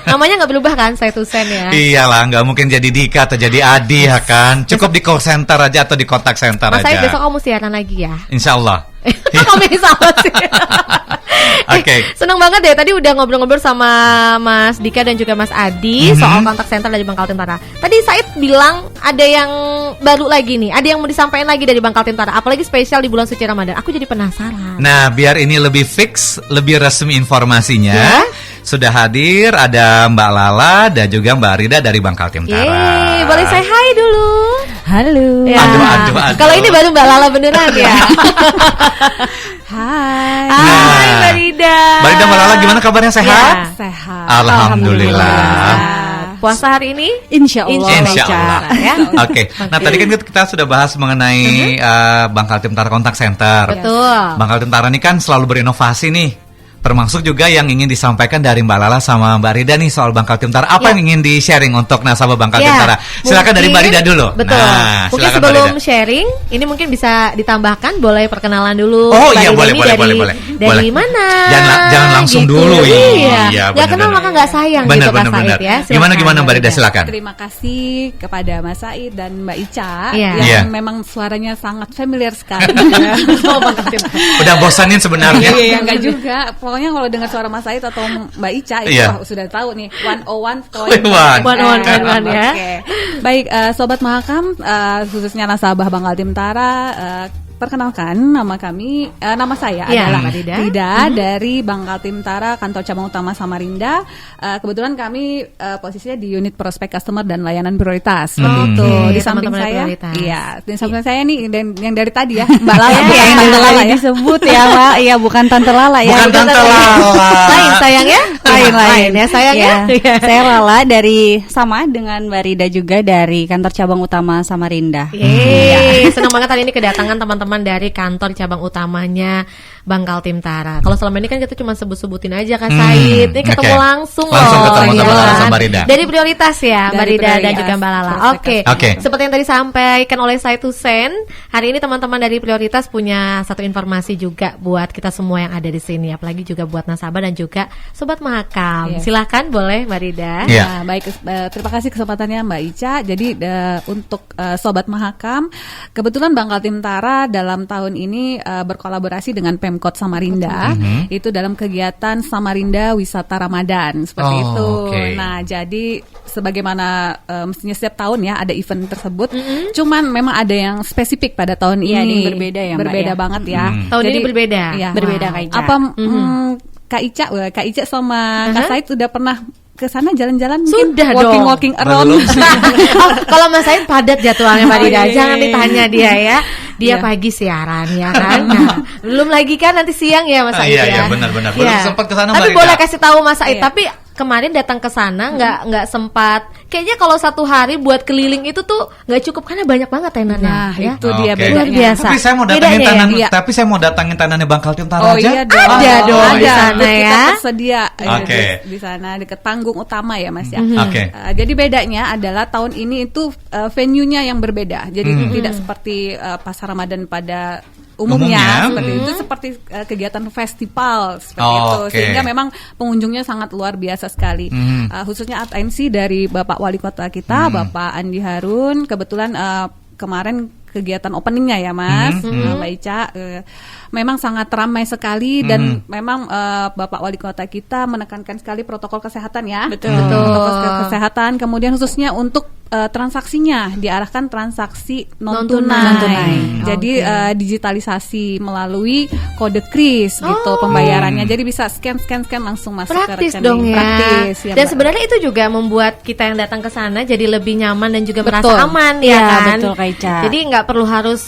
[SPEAKER 7] Namanya nggak berubah kan, Said Hussein ya?
[SPEAKER 6] Iyalah, nggak mungkin jadi Dika atau jadi Adi ya kan. Cukup di call center aja atau di kontak center
[SPEAKER 7] Mas
[SPEAKER 6] aja.
[SPEAKER 7] Said, besok kamu siaran lagi ya?
[SPEAKER 6] Insya Allah.
[SPEAKER 7] Kamu yang salah sih.
[SPEAKER 6] Oke.
[SPEAKER 7] Seneng banget deh, tadi udah ngobrol-ngobrol sama Mas Dika dan juga Mas Adi soal kontak center dari Bangkal Timtara. Tadi Said bilang ada yang baru lagi nih, ada yang mau disampaikan lagi dari Bangkal Timtara, apalagi spesial di bulan suci Ramadan. Aku jadi penasaran.
[SPEAKER 6] Nah, biar ini lebih fix, lebih resmi informasinya,
[SPEAKER 7] Ya.
[SPEAKER 6] sudah hadir ada Mbak Lala dan juga Mbak Rida dari Bangkal Timtara.
[SPEAKER 7] Yeay, boleh say hi dulu.
[SPEAKER 11] Halo.
[SPEAKER 7] Ya.
[SPEAKER 6] Aduh.
[SPEAKER 7] Kalau ini baru Mbak Lala beneran ya.
[SPEAKER 11] Hai.
[SPEAKER 7] Hai Mbak Rida.
[SPEAKER 6] Mbak Rida, Mbak Lala gimana kabarnya, sehat?
[SPEAKER 7] Ya.
[SPEAKER 11] Sehat.
[SPEAKER 6] Alhamdulillah.
[SPEAKER 7] Puasa hari ini?
[SPEAKER 11] Insya Allah.
[SPEAKER 6] Insya Allah.
[SPEAKER 7] Ya.
[SPEAKER 6] Oke. Nah, tadi kan kita sudah bahas mengenai Bangkal Timtara Kontak Center.
[SPEAKER 7] Betul.
[SPEAKER 6] Bangkal Timtara ini kan selalu berinovasi nih. Termasuk juga yang ingin disampaikan dari Mbak Lala sama Mbak Rida nih soal Bangkal Timtara. Apa yang ingin di-sharing untuk nasabah Bangkal Timtara? Silakan dari Mbak Rida dulu.
[SPEAKER 7] Betul.
[SPEAKER 6] Nah,
[SPEAKER 7] mungkin
[SPEAKER 6] silakan
[SPEAKER 7] sebelum
[SPEAKER 6] Mbak Rida.
[SPEAKER 7] sharing, ini mungkin bisa ditambahkan, boleh perkenalan dulu.
[SPEAKER 6] Oh
[SPEAKER 7] Mbak
[SPEAKER 6] iya,
[SPEAKER 7] Rida
[SPEAKER 6] boleh,
[SPEAKER 7] ini
[SPEAKER 6] boleh,
[SPEAKER 7] dari,
[SPEAKER 6] boleh.
[SPEAKER 7] Dari
[SPEAKER 6] Boleh.
[SPEAKER 7] mana?
[SPEAKER 6] Jangan langsung
[SPEAKER 7] gitu.
[SPEAKER 6] dulu.
[SPEAKER 7] Iya.
[SPEAKER 6] Iya,
[SPEAKER 7] Nggak
[SPEAKER 6] benar,
[SPEAKER 7] kenal
[SPEAKER 6] benar.
[SPEAKER 7] maka nggak sayang
[SPEAKER 6] Benar,
[SPEAKER 7] gitu Kak
[SPEAKER 6] benar,
[SPEAKER 7] Said
[SPEAKER 6] benar.
[SPEAKER 7] ya.
[SPEAKER 6] Gimana
[SPEAKER 7] Silakan,
[SPEAKER 6] Mbak Rida, silakan.
[SPEAKER 11] Terima kasih kepada Mas Said dan Mbak Ica
[SPEAKER 7] Iya.
[SPEAKER 11] yang
[SPEAKER 6] Iya.
[SPEAKER 11] memang suaranya sangat familiar sekali.
[SPEAKER 6] Udah bosanin sebenarnya.
[SPEAKER 11] Iya, enggak juga. Pokoknya kalau dengar suara Mas Said atau Mbak Ica itu
[SPEAKER 6] Iya.
[SPEAKER 11] wah, sudah tahu nih 101.1
[SPEAKER 7] 101.1 ya.
[SPEAKER 11] Oke. Baik, Sobat Mahakam, khususnya nasabah Bangkal Timtara, perkenalkan nama kami, nama saya
[SPEAKER 7] Iya,
[SPEAKER 11] adalah
[SPEAKER 7] Mbak Rida.
[SPEAKER 11] Rida dari Bangkal Timtara, kantor cabang utama Samarinda. Kebetulan kami posisinya di unit prospek customer dan layanan prioritas. Seperti itu.
[SPEAKER 7] Oke,
[SPEAKER 11] Di samping
[SPEAKER 7] teman-teman
[SPEAKER 11] saya,
[SPEAKER 7] prioritas.
[SPEAKER 11] iya, di samping saya nih dan yang dari tadi ya, Mbak Lala,
[SPEAKER 7] Iya,
[SPEAKER 11] bukan Tante Lala ya.
[SPEAKER 5] disebut ya Mbak. Iya, bukan Tante Lala ya.
[SPEAKER 6] Bukan Tante Lala.
[SPEAKER 7] Lain sayang ya? Lain ya sayang ya.
[SPEAKER 5] Iya. Saya Lala dari sama dengan Mbak Rida juga dari kantor cabang utama Samarinda.
[SPEAKER 7] Yeay, senang banget hari ini kedatangan teman-teman dari kantor cabang utamanya Bangkal Timtara. Kalau selama ini kan kita cuma sebut-sebutin aja Kak Said. Ini ketemu
[SPEAKER 6] oke.
[SPEAKER 7] langsung
[SPEAKER 6] Langsung
[SPEAKER 7] loh,
[SPEAKER 6] ketemu
[SPEAKER 7] ya
[SPEAKER 6] sama
[SPEAKER 7] kan?
[SPEAKER 6] Mbak Rida.
[SPEAKER 7] Dari prioritas ya, Mbak
[SPEAKER 11] Dari
[SPEAKER 7] Rida dan
[SPEAKER 11] prioritas,
[SPEAKER 7] juga Mbak Lala.
[SPEAKER 11] prospek
[SPEAKER 7] Oke.
[SPEAKER 6] Oke.
[SPEAKER 7] Seperti yang tadi sampaikan oleh Said Hussein, hari ini teman-teman dari prioritas punya satu informasi juga buat kita semua yang ada di sini, apalagi juga buat nasabah dan juga sobat Mahakam.
[SPEAKER 11] Yes.
[SPEAKER 7] Silahkan boleh Mbak Rida.
[SPEAKER 6] Iya.
[SPEAKER 11] Nah, baik, terima kasih kesempatannya Mbak Ica. Jadi untuk Sobat Mahakam, kebetulan Bangkal Timtara dalam tahun ini berkolaborasi dengan Pemkot Samarinda. Itu dalam kegiatan Samarinda Wisata Ramadan seperti
[SPEAKER 6] Oh,
[SPEAKER 11] itu.
[SPEAKER 6] oke.
[SPEAKER 11] Nah, jadi sebagaimana mestinya setiap tahun ya ada event tersebut. Cuman memang ada yang spesifik pada tahun
[SPEAKER 5] Iya,
[SPEAKER 11] ini.
[SPEAKER 5] ini berbeda ya, Mbak,
[SPEAKER 11] Berbeda
[SPEAKER 5] ya.
[SPEAKER 11] banget ya.
[SPEAKER 7] Tahun ini berbeda?
[SPEAKER 11] Iya.
[SPEAKER 5] Berbeda, Kak Ica.
[SPEAKER 11] Apa Kak Ica sama Kak Said sudah pernah ke sana jalan-jalan
[SPEAKER 7] Sudah
[SPEAKER 11] mungkin
[SPEAKER 7] dong.
[SPEAKER 11] walking around.
[SPEAKER 6] Belum sih.
[SPEAKER 7] Oh, kalau Mas Said padat jadwalnya Mbak Rida.
[SPEAKER 11] iya,
[SPEAKER 7] Jangan
[SPEAKER 11] iya,
[SPEAKER 7] ditanya dia ya. Dia
[SPEAKER 11] Iya.
[SPEAKER 7] pagi siaran ya kan. Nah, belum lagi kan nanti siang ya Mas Said
[SPEAKER 6] Iya,
[SPEAKER 7] ya.
[SPEAKER 6] iya, benar-benar. Belum sempat ke sana,
[SPEAKER 7] Tapi
[SPEAKER 6] Mbak
[SPEAKER 7] boleh
[SPEAKER 6] Rida.
[SPEAKER 7] kasih tahu Mas Said,
[SPEAKER 11] Iya.
[SPEAKER 7] tapi kemarin datang ke sana nggak sempat. Kayaknya kalau satu hari buat keliling itu tuh nggak cukup karena banyak banget tenannya.
[SPEAKER 11] Nah,
[SPEAKER 7] ya.
[SPEAKER 11] itu dia
[SPEAKER 6] Oke.
[SPEAKER 11] bedanya.
[SPEAKER 7] Luar biasa.
[SPEAKER 6] Tapi saya mau datangin
[SPEAKER 7] Bedanya ya?
[SPEAKER 6] tenan,
[SPEAKER 11] Iya.
[SPEAKER 6] tapi saya mau datangin tenannya Bangkal Timtara
[SPEAKER 11] Oh
[SPEAKER 6] aja.
[SPEAKER 11] iya dong.
[SPEAKER 7] Ada dong di
[SPEAKER 11] ada.
[SPEAKER 7] sana
[SPEAKER 11] Kita
[SPEAKER 7] ya.
[SPEAKER 11] tersedia
[SPEAKER 6] Oke.
[SPEAKER 11] di sana dekat panggung utama ya Mas ya.
[SPEAKER 6] Oke.
[SPEAKER 11] Jadi bedanya adalah tahun ini itu venue-nya yang berbeda. Jadi tidak seperti pasar Ramadan pada umumnya seperti itu, seperti kegiatan festival seperti itu,
[SPEAKER 6] Oke.
[SPEAKER 11] sehingga memang pengunjungnya sangat luar biasa sekali. Khususnya atensi dari Bapak Wali Kota kita, Bapak Andi Harun, kebetulan kemarin kegiatan openingnya ya Mas, Mbak Ica, memang sangat ramai sekali dan memang Bapak Wali Kota kita menekankan sekali protokol kesehatan ya. Betul. Protokol kesehatan, kemudian khususnya untuk transaksinya diarahkan transaksi non tunai. Jadi digitalisasi melalui kode kris gitu pembayarannya. Jadi bisa scan langsung masuk
[SPEAKER 7] Praktis
[SPEAKER 11] ke rekening.
[SPEAKER 7] dong ya.
[SPEAKER 11] Praktis ya.
[SPEAKER 7] Dan
[SPEAKER 11] Mbak.
[SPEAKER 7] sebenarnya itu juga membuat kita yang datang ke sana jadi lebih nyaman dan juga merasa
[SPEAKER 11] Betul.
[SPEAKER 7] aman
[SPEAKER 5] Iya,
[SPEAKER 7] ya kan.
[SPEAKER 5] betul, Kak Ica.
[SPEAKER 7] Jadi nggak perlu harus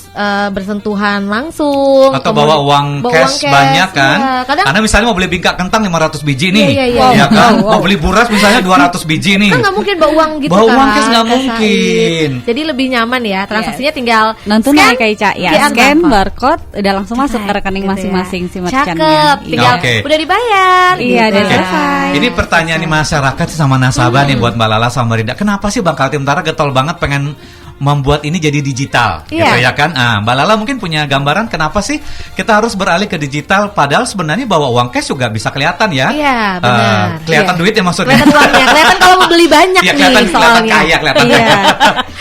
[SPEAKER 7] bersentuhan langsung
[SPEAKER 6] Atau
[SPEAKER 7] kemudian-
[SPEAKER 6] bawa uang
[SPEAKER 7] bawa
[SPEAKER 6] cash banyak kan.
[SPEAKER 7] iya. Kadang
[SPEAKER 6] Karena misalnya mau beli bingkak kentang 500 biji nih.
[SPEAKER 7] Iya, iya,
[SPEAKER 6] Ya
[SPEAKER 7] iya.
[SPEAKER 6] kan? Mau beli buras misalnya 200 biji nih.
[SPEAKER 7] kan nggak mungkin bawa uang gitu
[SPEAKER 6] Bawa
[SPEAKER 7] kan.
[SPEAKER 6] uang cash nggak
[SPEAKER 7] Kak
[SPEAKER 6] mungkin.
[SPEAKER 7] Said. Jadi lebih nyaman ya. Transaksinya tinggal
[SPEAKER 5] Non tunai
[SPEAKER 7] scan,
[SPEAKER 5] Kak Ica ya,
[SPEAKER 7] QR
[SPEAKER 5] scan
[SPEAKER 7] apa.
[SPEAKER 5] barcode udah langsung masuk ke rekening
[SPEAKER 7] Gitu ya.
[SPEAKER 5] masing-masing si
[SPEAKER 7] Cakep,
[SPEAKER 5] merchantnya.
[SPEAKER 7] tinggal
[SPEAKER 6] Oke.
[SPEAKER 7] udah dibayar.
[SPEAKER 5] Iya,
[SPEAKER 7] gitu.
[SPEAKER 5] dan
[SPEAKER 6] Oke.
[SPEAKER 5] selesai.
[SPEAKER 6] Ini pertanyaan nih masyarakat sama nasabah nih buat Mbak Lala sama Rinda. Kenapa sih Bangkal Timtara getol banget pengen membuat ini jadi digital,
[SPEAKER 7] Iya.
[SPEAKER 6] gitu ya kan? Mbak Lala mungkin punya gambaran kenapa sih kita harus beralih ke digital, padahal sebenarnya bawa uang cash juga bisa kelihatan ya?
[SPEAKER 7] Iya, benar.
[SPEAKER 6] Kelihatan
[SPEAKER 7] Iya.
[SPEAKER 6] duit ya maksudnya?
[SPEAKER 7] Kelihatan uangnya, kelihatan kalau mau beli banyak
[SPEAKER 6] Iya,
[SPEAKER 7] nih
[SPEAKER 6] kelihatan
[SPEAKER 7] soalnya.
[SPEAKER 6] kaya, kelihatan
[SPEAKER 5] Iya.
[SPEAKER 6] kaya.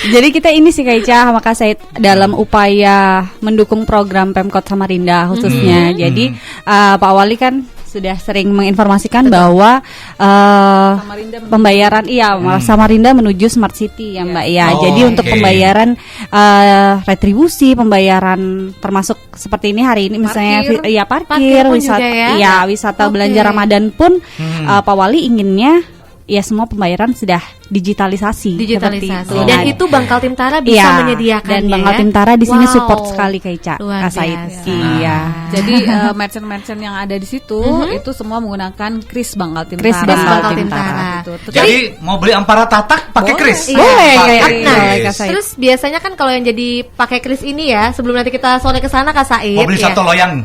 [SPEAKER 5] Jadi kita ini sih Kak Ica sama Kak Said dalam upaya mendukung program Pemkot Samarinda khususnya. Jadi Pak Wali kan sudah sering menginformasikan bahwa pembayaran Samarinda menuju Smart City ya Mbak ya.
[SPEAKER 6] Oh,
[SPEAKER 5] Jadi untuk
[SPEAKER 6] oke.
[SPEAKER 5] pembayaran retribusi, pembayaran termasuk seperti ini hari ini misalnya
[SPEAKER 11] Parkir.
[SPEAKER 5] parkir,
[SPEAKER 7] Parkir pun
[SPEAKER 5] wisata
[SPEAKER 7] juga ya?
[SPEAKER 5] wisata
[SPEAKER 7] Oke.
[SPEAKER 5] belanja Ramadan pun Pak Wali inginnya ya semua pembayaran sudah digitalisasi. Seperti
[SPEAKER 7] Digitalisasi.
[SPEAKER 5] itu.
[SPEAKER 7] Dan
[SPEAKER 5] Nah,
[SPEAKER 7] itu Bangkal Timtara bisa
[SPEAKER 5] iya,
[SPEAKER 7] menyediakan
[SPEAKER 5] dan
[SPEAKER 7] ya.
[SPEAKER 5] Bangkal Timtara di sini
[SPEAKER 7] Wow.
[SPEAKER 5] support sekali Kak Ica,
[SPEAKER 7] Luar
[SPEAKER 5] Kak Said.
[SPEAKER 7] biasa.
[SPEAKER 5] Iya.
[SPEAKER 11] Jadi merchant-merchant yang ada di situ itu semua menggunakan kris Bangkal Timtara.
[SPEAKER 5] Kris
[SPEAKER 7] Bangkal
[SPEAKER 5] Bangkal
[SPEAKER 7] Timtara.
[SPEAKER 11] Gitu. Terus
[SPEAKER 6] Jadi mau beli ampara tatak pakai
[SPEAKER 11] Boleh.
[SPEAKER 6] kris?
[SPEAKER 7] Iya.
[SPEAKER 5] Boleh,
[SPEAKER 6] Pakai
[SPEAKER 5] kayak
[SPEAKER 6] kris.
[SPEAKER 5] boleh, Kak Said.
[SPEAKER 7] Terus biasanya kan kalau yang jadi pakai kris ini ya, sebelum nanti kita sore ke sana Kak Said
[SPEAKER 6] Mau beli
[SPEAKER 7] ya.
[SPEAKER 6] satu loyang?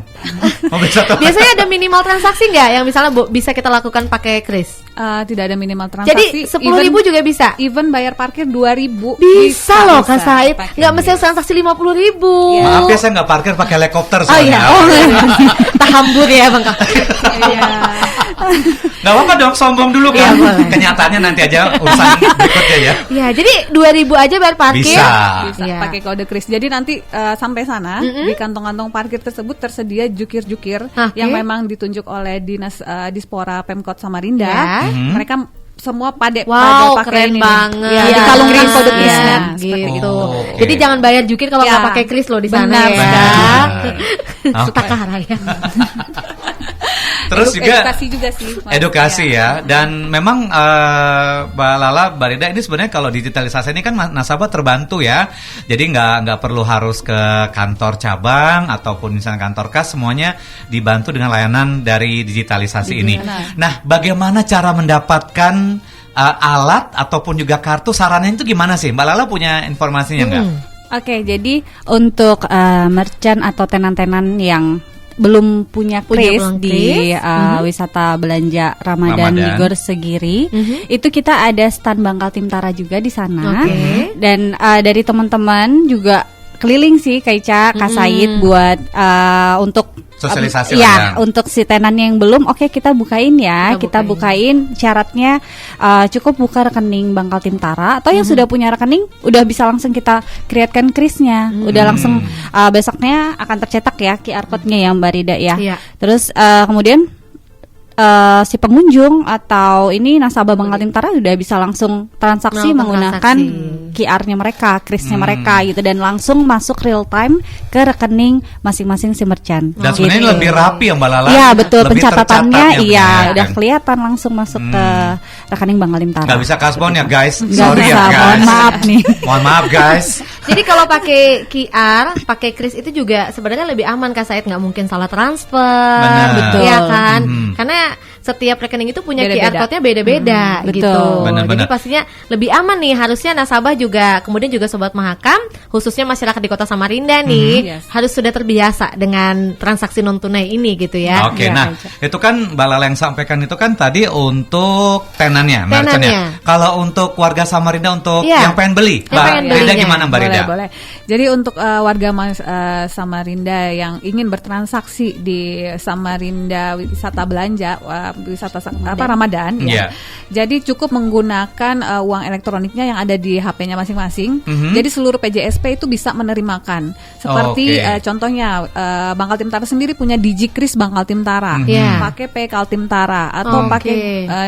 [SPEAKER 6] Mau beli satu loyang?
[SPEAKER 7] Biasanya ada minimal transaksi nggak yang misalnya bisa kita lakukan pakai kris?
[SPEAKER 11] tidak ada minimal transaksi.
[SPEAKER 7] Jadi 10.000 juga bisa.
[SPEAKER 11] Even bayar parkir 2.000
[SPEAKER 7] Bisa loh Kak
[SPEAKER 11] bisa
[SPEAKER 7] Said.
[SPEAKER 11] pakai.
[SPEAKER 7] Nggak mesti transaksi 50.000.
[SPEAKER 6] Maaf ya saya nggak parkir pakai helikopter
[SPEAKER 7] Oh iya.
[SPEAKER 6] soalnya.
[SPEAKER 7] Tahambur ya Bang Kak.
[SPEAKER 11] Iya.
[SPEAKER 6] Nggak apa-apa dong, sombong dulu kan.
[SPEAKER 7] Iya, boleh.
[SPEAKER 6] Kenyataannya nanti aja urusan berikutnya ya.
[SPEAKER 7] Ya, jadi 2.000 aja bayar parkir.
[SPEAKER 6] Bisa.
[SPEAKER 11] Bisa
[SPEAKER 7] Iya.
[SPEAKER 11] pakai kode kris. Jadi nanti sampai sana di kantong-kantong parkir tersebut tersedia jukir-jukir
[SPEAKER 7] Oke.
[SPEAKER 11] yang memang ditunjuk oleh Dinas Dispora Pemkot Samarinda.
[SPEAKER 7] Ya.
[SPEAKER 11] Mereka semua pada
[SPEAKER 7] Wow,
[SPEAKER 11] pakai
[SPEAKER 7] keren
[SPEAKER 11] ini nih.
[SPEAKER 7] banget.
[SPEAKER 11] Ya, dikalungkan
[SPEAKER 7] Kris,
[SPEAKER 11] kode
[SPEAKER 7] iya,
[SPEAKER 11] krisnya seperti
[SPEAKER 7] gitu.
[SPEAKER 11] itu.
[SPEAKER 6] Oke.
[SPEAKER 7] Jadi jangan bayar jukir kalau
[SPEAKER 11] Ya.
[SPEAKER 7] nggak pakai kris loh di sana
[SPEAKER 11] Benar
[SPEAKER 7] ya.
[SPEAKER 11] sekali.
[SPEAKER 7] Sutakara ya.
[SPEAKER 6] Terus juga
[SPEAKER 11] edukasi juga sih. Mas.
[SPEAKER 6] edukasi ya. Dan memang Mbak Lala, Mbak Rida ini sebenarnya kalau digitalisasi ini kan nasabah terbantu ya. Jadi nggak perlu harus ke kantor cabang ataupun misalnya kantor kas, semuanya dibantu dengan layanan dari digitalisasi ini. Nah, bagaimana cara mendapatkan alat ataupun juga kartu sarannya itu gimana sih? Mbak Lala punya informasinya nggak?
[SPEAKER 5] Oke, jadi untuk merchant atau tenan-tenan yang belum punya kris
[SPEAKER 7] belum
[SPEAKER 5] di
[SPEAKER 7] kris.
[SPEAKER 5] wisata belanja Ramadan di Gor Segiri, itu kita ada stand Bangkal Timtara juga di sana.
[SPEAKER 7] Oke.
[SPEAKER 5] Dan dari teman-teman juga keliling sih Kak Ica, Kak Said buat untuk
[SPEAKER 6] Sosialisasi
[SPEAKER 5] ya,
[SPEAKER 6] lah ya.
[SPEAKER 5] untuk si tenan yang belum, oke kita bukain ya,
[SPEAKER 7] Kita
[SPEAKER 5] kita bukain. Syaratnya cukup buka rekening Bangkal Timtara atau yang sudah punya rekening udah bisa langsung kita createkan krisnya, udah langsung besoknya akan tercetak ya QR code-nya ya Mbak Rida ya.
[SPEAKER 7] Iya.
[SPEAKER 5] Terus kemudian si pengunjung atau ini nasabah Bank Kaltim-Tara sudah bisa langsung transaksi menggunakan QR-nya mereka, kris-nya mereka gitu, dan langsung masuk real time ke rekening masing-masing si merchant.
[SPEAKER 6] Dan sebenarnya lebih rapi ya Mbak Lala.
[SPEAKER 5] Iya betul,
[SPEAKER 6] Lebih
[SPEAKER 5] pencatatannya
[SPEAKER 6] tercatat
[SPEAKER 5] iya
[SPEAKER 6] ya,
[SPEAKER 5] udah
[SPEAKER 6] kan?
[SPEAKER 5] kelihatan langsung masuk ke rekening Bank Kaltim-Tara.
[SPEAKER 6] Nggak bisa kasbon ya guys.
[SPEAKER 5] Nggak
[SPEAKER 6] Sorry
[SPEAKER 5] bisa,
[SPEAKER 6] ya guys.
[SPEAKER 5] mohon maaf nih.
[SPEAKER 6] Mohon maaf guys.
[SPEAKER 7] Jadi kalau pakai QR, pakai kris itu juga sebenarnya lebih aman Kak Said, nggak mungkin salah transfer.
[SPEAKER 6] Benar.
[SPEAKER 7] Betul. Ya kan? Karena setiap rekening itu punya QR code-nya beda-beda gitu.
[SPEAKER 5] Betul.
[SPEAKER 6] Benar,
[SPEAKER 7] Jadi
[SPEAKER 6] benar.
[SPEAKER 7] pastinya lebih aman nih, harusnya nasabah juga, kemudian juga Sobat Mahakam, khususnya masyarakat di Kota Samarinda nih, harus sudah terbiasa dengan transaksi non tunai ini gitu ya.
[SPEAKER 6] Oke,
[SPEAKER 7] Ya,
[SPEAKER 6] nah itu kan Mbak Lala yang sampaikan itu kan tadi untuk tenannya, merchantnya. Kalau untuk warga Samarinda untuk
[SPEAKER 7] Iya.
[SPEAKER 6] yang pengen beli,
[SPEAKER 7] Yang
[SPEAKER 6] Mbak
[SPEAKER 7] pengen
[SPEAKER 6] Rida
[SPEAKER 7] belinya.
[SPEAKER 6] gimana Mbak Rida?
[SPEAKER 11] Boleh. Jadi untuk warga Samarinda yang ingin bertransaksi di Samarinda wisata belanja, wisata Ramadan ya.
[SPEAKER 6] Iya.
[SPEAKER 11] Jadi cukup menggunakan uang elektroniknya yang ada di HP-nya masing-masing. Jadi seluruh PJSP itu bisa menerimakan. Seperti
[SPEAKER 6] Oke.
[SPEAKER 11] Contohnya Bank Kaltim-Tara sendiri punya DigiKris Bank Kaltim-Tara.
[SPEAKER 7] Iya.
[SPEAKER 11] Pakai P Kaltim-Tara atau
[SPEAKER 7] Oke.
[SPEAKER 11] pakai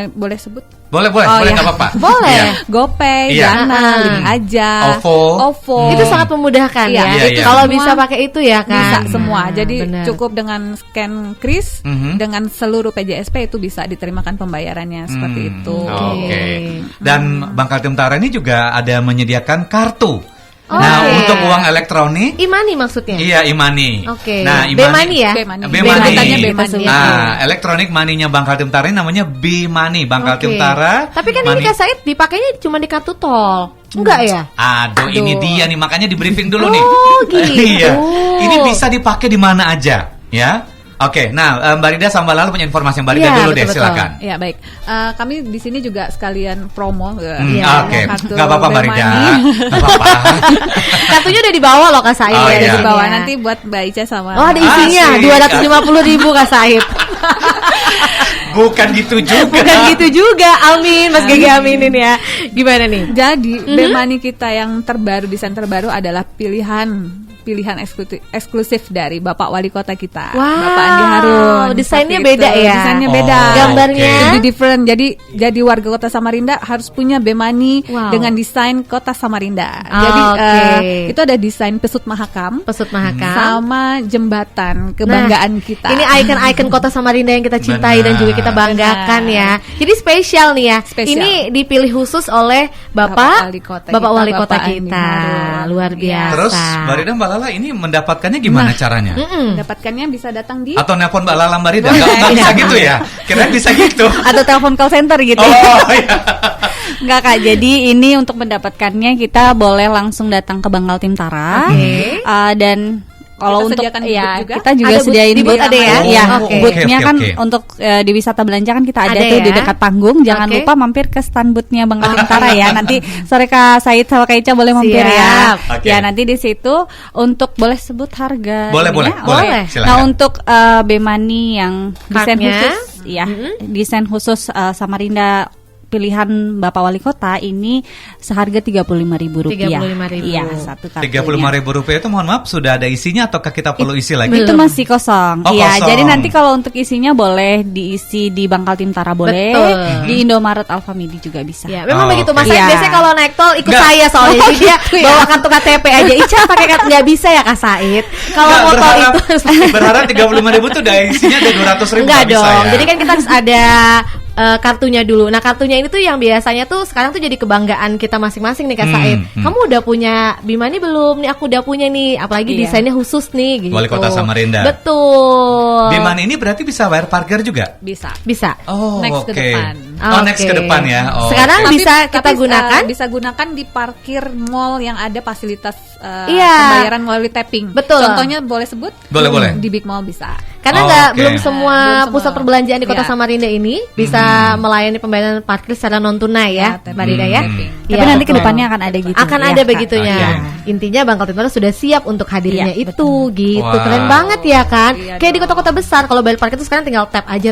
[SPEAKER 11] boleh sebut?
[SPEAKER 6] Boleh,
[SPEAKER 11] Oh,
[SPEAKER 6] boleh
[SPEAKER 11] iya.
[SPEAKER 6] nggak apa-apa.
[SPEAKER 7] Boleh.
[SPEAKER 6] Iya.
[SPEAKER 11] GoPay,
[SPEAKER 6] Iya.
[SPEAKER 11] Dana, Link aja,
[SPEAKER 6] OVO.
[SPEAKER 7] Itu sangat memudahkan
[SPEAKER 11] Iya,
[SPEAKER 7] ya.
[SPEAKER 6] iya.
[SPEAKER 7] Kalau
[SPEAKER 11] Semua
[SPEAKER 7] bisa pakai itu ya kan.
[SPEAKER 11] bisa semua. Jadi
[SPEAKER 7] benar.
[SPEAKER 11] cukup dengan scan kris dengan seluruh PJSP itu bisa diterimakan pembayarannya seperti itu.
[SPEAKER 6] Oke. Dan Bank Kaltim-Tara ini juga ada menyediakan kartu. Nah,
[SPEAKER 7] Oke.
[SPEAKER 6] untuk uang elektronik,
[SPEAKER 7] Imani maksudnya.
[SPEAKER 6] iya e-money.
[SPEAKER 7] Oke.
[SPEAKER 6] Nah,
[SPEAKER 7] B-Money ya?
[SPEAKER 11] B-Money.
[SPEAKER 6] B-Money.
[SPEAKER 11] Katanya
[SPEAKER 7] kita
[SPEAKER 11] B-Money.
[SPEAKER 7] sebutnya.
[SPEAKER 6] Nah, elektronik money-nya Bank Kaltim-Tara ini namanya B-Money. Bank
[SPEAKER 7] Oke.
[SPEAKER 6] Kaltim-Tara.
[SPEAKER 7] Tapi kan
[SPEAKER 6] money-
[SPEAKER 7] ini Kak Said dipakainya cuma di kartu tol. Enggak ya?
[SPEAKER 6] Aduh, ini dia nih, makanya di briefing dulu nih.
[SPEAKER 7] Oh, gitu.
[SPEAKER 6] Iya. Ini bisa dipakai di mana aja, ya. Oke, nah Mbak Rida sama Mbak Lala punya informasi. Mbak Rida
[SPEAKER 7] Iya,
[SPEAKER 6] dulu deh,
[SPEAKER 7] betul-betul.
[SPEAKER 6] silakan.
[SPEAKER 11] Ya baik, kami di sini juga sekalian promo.
[SPEAKER 6] Oke, nggak apa-apa Mbak Rida, nggak apa-apa.
[SPEAKER 7] Kartunya udah dibawa loh Kak Said.
[SPEAKER 6] Oh,
[SPEAKER 11] Ada
[SPEAKER 6] iya.
[SPEAKER 11] di bawah nanti buat Mbak Ica sama.
[SPEAKER 7] Oh, ada isinya
[SPEAKER 6] Asik.
[SPEAKER 7] 250.000 Kak Said.
[SPEAKER 6] Bukan gitu juga.
[SPEAKER 7] Bukan gitu juga. Amin, Mas Gege aminin ya. Gimana nih?
[SPEAKER 11] Jadi B-Money kita yang terbaru, desain terbaru adalah pilihan eksklusif dari Bapak Wali Kota kita,
[SPEAKER 7] Wow,
[SPEAKER 11] Bapak Andi Harun.
[SPEAKER 7] desainnya
[SPEAKER 11] Seperti
[SPEAKER 7] beda
[SPEAKER 11] itu.
[SPEAKER 7] ya?
[SPEAKER 11] Desainnya
[SPEAKER 6] Oh,
[SPEAKER 11] beda.
[SPEAKER 7] Gambarnya?
[SPEAKER 11] Lebih different. Jadi warga Kota Samarinda harus punya B-Money
[SPEAKER 7] Wow.
[SPEAKER 11] dengan desain Kota Samarinda.
[SPEAKER 7] Oh,
[SPEAKER 11] Jadi
[SPEAKER 7] oke.
[SPEAKER 11] Itu ada desain pesut Mahakam
[SPEAKER 7] Pesut Mahakam.
[SPEAKER 11] sama jembatan kebanggaan kita.
[SPEAKER 7] Ini ikon-ikon Kota Samarinda yang kita cintai
[SPEAKER 6] Benar.
[SPEAKER 7] dan juga kita banggakan ya. Jadi spesial nih ya.
[SPEAKER 11] Spesial.
[SPEAKER 7] Ini dipilih khusus oleh Bapak
[SPEAKER 11] Bapak
[SPEAKER 7] Wali Kota
[SPEAKER 11] Bapak Andi
[SPEAKER 7] kita.
[SPEAKER 11] Harun.
[SPEAKER 7] Luar biasa.
[SPEAKER 6] Terus Mbak Rida, Mbak Lala ini mendapatkannya gimana caranya?
[SPEAKER 11] Mendapatkannya bisa datang di
[SPEAKER 6] Atau nelpon Mbak Lala Mbak Rida? Nggak bisa gitu ya? Kirain bisa gitu.
[SPEAKER 5] Atau telepon call center gitu.
[SPEAKER 6] Oh iya.
[SPEAKER 5] Enggak Kak, jadi ini untuk mendapatkannya kita boleh langsung datang ke Bank Kaltim-Tara.
[SPEAKER 7] Oke.
[SPEAKER 5] Dan kalau
[SPEAKER 11] Kita
[SPEAKER 5] untuk
[SPEAKER 11] sediakan
[SPEAKER 5] ya
[SPEAKER 11] booth juga?
[SPEAKER 5] kita juga
[SPEAKER 7] Ada booth-
[SPEAKER 5] sediain
[SPEAKER 7] di booth ada ya?
[SPEAKER 5] Iya,
[SPEAKER 7] Oke.
[SPEAKER 5] boothnya
[SPEAKER 6] Oke,
[SPEAKER 5] kan
[SPEAKER 6] oke.
[SPEAKER 5] untuk di wisata belanja kan kita ada
[SPEAKER 7] Ada
[SPEAKER 5] tuh di
[SPEAKER 7] ya?
[SPEAKER 5] dekat panggung. Jangan
[SPEAKER 7] Oke.
[SPEAKER 5] lupa mampir ke stand boothnya Bank Kaltim-Tara ya. Nanti sore Kak Said sama Kak Ica boleh mampir ya.
[SPEAKER 7] Siap.
[SPEAKER 6] Oke.
[SPEAKER 5] Ya nanti di situ untuk boleh sebut harga.
[SPEAKER 6] Boleh, boleh,
[SPEAKER 5] ininya?
[SPEAKER 6] boleh.
[SPEAKER 7] Boleh.
[SPEAKER 6] Silakan.
[SPEAKER 5] Nah untuk B-Money yang desain
[SPEAKER 7] Cardnya.
[SPEAKER 5] khusus, ya desain khusus Samarinda pilihan Bapak Wali Kota ini seharga Rp35.000.
[SPEAKER 7] 35.000.
[SPEAKER 5] Iya, satu kartunya.
[SPEAKER 6] Rp35.000 itu mohon maaf sudah ada isinya ataukah kita perlu isi lagi?
[SPEAKER 5] Itu masih kosong.
[SPEAKER 6] Oh,
[SPEAKER 5] Iya,
[SPEAKER 6] kosong.
[SPEAKER 5] jadi nanti kalau untuk isinya boleh diisi di Bank Kaltim-Tara boleh,
[SPEAKER 7] Betul.
[SPEAKER 5] di Indomaret Alfamidi juga bisa.
[SPEAKER 7] Ya, memang
[SPEAKER 6] Oh,
[SPEAKER 7] begitu
[SPEAKER 6] oke.
[SPEAKER 7] Mas Said.
[SPEAKER 5] Iya.
[SPEAKER 7] Biasanya kalau naik tol ikut
[SPEAKER 6] Nggak.
[SPEAKER 7] saya soalnya. Jadi dia
[SPEAKER 5] gitu ya?
[SPEAKER 7] bawa kartu KTP aja. Ica pakai kartu nggak bisa ya Kak Said. Kalau
[SPEAKER 6] Nggak,
[SPEAKER 7] motor
[SPEAKER 6] berharap-
[SPEAKER 7] itu
[SPEAKER 6] berharap 35.000 tuh udah isinya ada 200.000
[SPEAKER 7] enggak
[SPEAKER 6] nggak bisa
[SPEAKER 7] dong.
[SPEAKER 6] ya?
[SPEAKER 7] Jadi kan kita harus ada kartunya dulu. Nah, kartunya ini tuh yang biasanya tuh sekarang tuh jadi kebanggaan kita masing-masing nih Kak Said. Kamu udah punya B-Money belum? Nih aku udah punya nih. Apalagi
[SPEAKER 5] Iya.
[SPEAKER 7] desainnya khusus nih gitu.
[SPEAKER 6] Wali Kota Samarinda.
[SPEAKER 7] Betul.
[SPEAKER 6] B-Money ini berarti bisa bayar parkir juga?
[SPEAKER 11] bisa.
[SPEAKER 7] Bisa.
[SPEAKER 6] Oh,
[SPEAKER 11] Next ke
[SPEAKER 6] oke.
[SPEAKER 11] depan.
[SPEAKER 6] Oh, next ke
[SPEAKER 7] Oke.
[SPEAKER 6] depan ya. Oh,
[SPEAKER 7] Sekarang
[SPEAKER 6] oke.
[SPEAKER 7] bisa kita gunakan.
[SPEAKER 11] Bisa gunakan di parkir mall yang ada fasilitas
[SPEAKER 7] Iya.
[SPEAKER 11] pembayaran melalui tapping.
[SPEAKER 7] Betul.
[SPEAKER 11] Contohnya boleh sebut?
[SPEAKER 6] Boleh, boleh.
[SPEAKER 11] Di Big Mall bisa.
[SPEAKER 7] Karena
[SPEAKER 6] Oh,
[SPEAKER 7] nggak
[SPEAKER 6] oke.
[SPEAKER 7] belum semua
[SPEAKER 11] Belum semua.
[SPEAKER 7] pusat perbelanjaan di Kota
[SPEAKER 11] Iya.
[SPEAKER 7] Samarinda ini bisa melayani pembayaran parkir secara non tunai ya,
[SPEAKER 11] Ya,
[SPEAKER 7] Mbak Rida ya.
[SPEAKER 5] Tapi
[SPEAKER 7] Iya,
[SPEAKER 5] nanti
[SPEAKER 7] betul.
[SPEAKER 5] kedepannya akan ada gitu.
[SPEAKER 7] Akan
[SPEAKER 5] ya,
[SPEAKER 7] ada
[SPEAKER 5] Kak.
[SPEAKER 7] begitunya.
[SPEAKER 6] Oke.
[SPEAKER 7] Intinya Bank Kaltim-Tara sudah siap untuk hadirnya
[SPEAKER 5] Iya,
[SPEAKER 7] itu gitu.
[SPEAKER 6] Wow.
[SPEAKER 7] Keren banget ya kan?
[SPEAKER 11] Iya
[SPEAKER 7] Kayak di
[SPEAKER 11] dong.
[SPEAKER 7] kota-kota besar kalau bayar parkir itu sekarang tinggal tap aja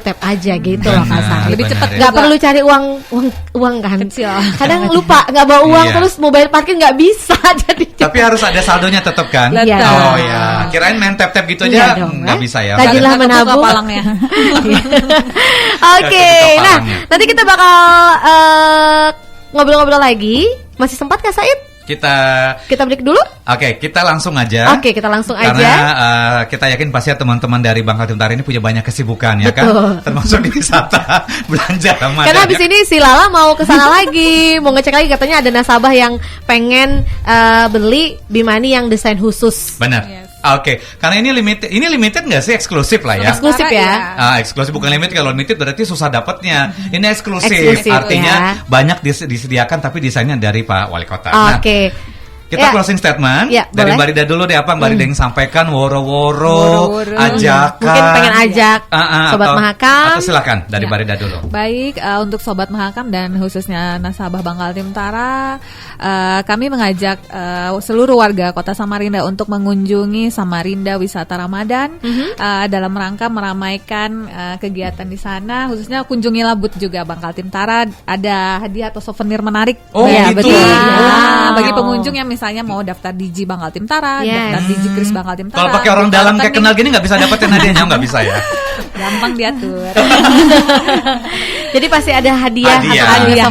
[SPEAKER 7] gitu loh Kak Said.
[SPEAKER 11] Lebih cepat
[SPEAKER 6] ya.
[SPEAKER 7] Nggak perlu cari uang kan.
[SPEAKER 11] Kecil.
[SPEAKER 7] Kadang lupa nggak bawa uang
[SPEAKER 6] Iya.
[SPEAKER 7] terus mau bayar parkir nggak bisa jadi.
[SPEAKER 6] Tapi harus ada saldonya tetap kan?
[SPEAKER 7] Iya.
[SPEAKER 6] Oh ya, kirain main tap-tap gitu
[SPEAKER 7] Iya
[SPEAKER 6] aja
[SPEAKER 7] dong,
[SPEAKER 6] nggak
[SPEAKER 7] eh.
[SPEAKER 6] bisa ya.
[SPEAKER 7] Rajin
[SPEAKER 6] Harus
[SPEAKER 7] Bismillah menabung.
[SPEAKER 11] Palangnya.
[SPEAKER 7] Oke, nah nanti kita bakal ngobrol-ngobrol lagi. Masih sempat Kak Said?
[SPEAKER 6] Kita
[SPEAKER 7] break dulu?
[SPEAKER 6] Oke, kita langsung aja.
[SPEAKER 7] Oke, kita langsung
[SPEAKER 6] Karena,
[SPEAKER 7] aja.
[SPEAKER 6] kita yakin pasti teman-teman dari Bangka Timtara ini punya banyak kesibukan ya kan, termasuk di wisata belanja Ramadan.
[SPEAKER 7] Karena habis ini si Lala mau ke sana lagi, mau ngecek lagi katanya ada nasabah yang pengen beli Bimani yang desain khusus.
[SPEAKER 6] Benar. Oke, karena ini limited nggak sih, eksklusif lah ya.
[SPEAKER 7] Eksklusif ya.
[SPEAKER 6] Eksklusif bukan limited. Kalau limited berarti susah dapatnya. Ini eksklusif, artinya
[SPEAKER 7] ya.
[SPEAKER 6] Banyak disediakan tapi desainnya dari Pak Wali Kota.
[SPEAKER 7] Oke.
[SPEAKER 6] Kita closing statement dari Mbak Rida dulu deh, apa Mbak Rida yang sampaikan, woro-woro, ajakan.
[SPEAKER 7] Mungkin pengen ajak Sobat Mahakam.
[SPEAKER 6] Atau silakan dari Mbak Rida dulu.
[SPEAKER 11] Baik, untuk Sobat Mahakam dan khususnya nasabah Bangka Timtara, kami mengajak seluruh warga Kota Samarinda untuk mengunjungi Samarinda Wisata Ramadan dalam rangka meramaikan kegiatan di sana. Khususnya kunjungilah booth juga Bangka Timtara, ada hadiah atau souvenir menarik.
[SPEAKER 6] Oh ya,
[SPEAKER 11] betul. Bagi pengunjung yang misalnya mau daftar Digi Bangka Timtara, daftar Digi Kris Bangka Timtara.
[SPEAKER 6] Kalau pakai orang dalam kayak kenal gini nggak bisa dapetin hadiahnya, nggak bisa ya.
[SPEAKER 11] Gampang diatur.
[SPEAKER 7] Jadi pasti ada hadiah yang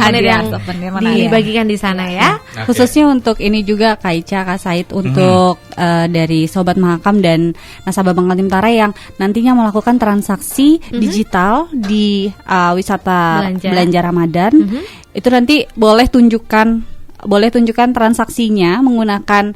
[SPEAKER 7] dibagikan di sana ya.
[SPEAKER 5] Khususnya untuk ini juga Kak Ica, Kak Said, untuk dari Sobat Mahakam dan nasabah Bangka Timtara yang nantinya melakukan transaksi digital di wisata belanja Ramadan. Itu nanti boleh tunjukkan transaksinya menggunakan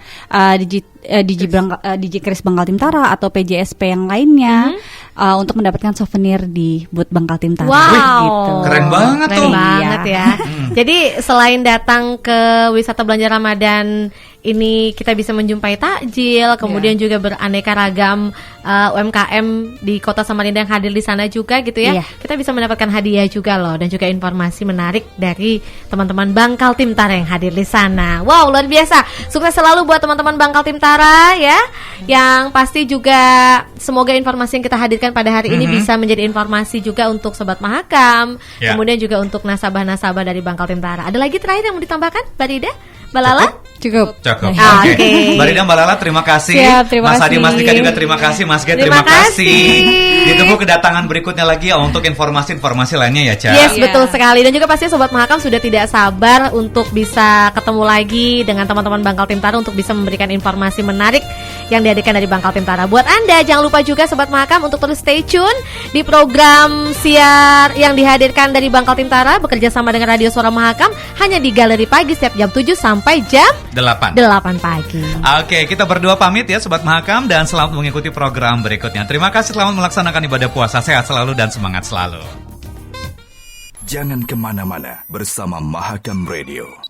[SPEAKER 5] Digikris Bangka Timtara atau PJSP yang lainnya untuk mendapatkan souvenir di booth Bangka Timtara.
[SPEAKER 7] Wow,
[SPEAKER 5] gitu.
[SPEAKER 6] Keren banget tuh.
[SPEAKER 7] Keren banget ya. Jadi selain datang ke wisata belanja Ramadan ini kita bisa menjumpai takjil, kemudian juga beraneka ragam UMKM di Kota Samarinda yang hadir di sana juga gitu ya. Kita bisa mendapatkan hadiah juga loh, dan juga informasi menarik dari teman-teman Bangkal Timtara yang hadir di sana. Wow, luar biasa. Sukses selalu buat teman-teman Bangkal Timtara ya. Yang pasti juga semoga informasi yang kita hadirkan pada hari ini bisa menjadi informasi juga untuk Sobat Mahakam, kemudian juga untuk nasabah-nasabah dari Bangkal Timtara. Ada lagi terakhir yang mau ditambahkan, Mbak Rida? Mbak Lala?
[SPEAKER 5] Cukup.
[SPEAKER 6] Oke. Mbak Rida, Mbak Lala, terima kasih.
[SPEAKER 5] Terima
[SPEAKER 6] Mas
[SPEAKER 5] kasih.
[SPEAKER 6] Adi, Mas Dika juga terima kasih. Mas Ge, terima kasih. Ditunggu kedatangan berikutnya lagi untuk informasi-informasi lainnya ya, Ca.
[SPEAKER 7] Yes, betul sekali. Dan juga pasti Sobat Mahakam sudah tidak sabar untuk bisa ketemu lagi dengan teman-teman Bangkal Timtara untuk bisa memberikan informasi menarik yang dihadirkan dari Bangkal Timtara. Buat Anda, jangan lupa juga Sobat Mahakam untuk terus stay tune di program siar yang dihadirkan dari Bangkal Timtara bekerja sama dengan Radio Suara Mahakam hanya di Galeri Pagi setiap jam 7 sampai jam 8 pagi.
[SPEAKER 6] Oke, kita berdua pamit ya Sobat Mahakam, dan selamat mengikuti program berikutnya. Terima kasih, selamat melaksanakan ibadah puasa, sehat selalu dan semangat selalu.
[SPEAKER 10] Jangan kemana-mana bersama Mahakam Radio.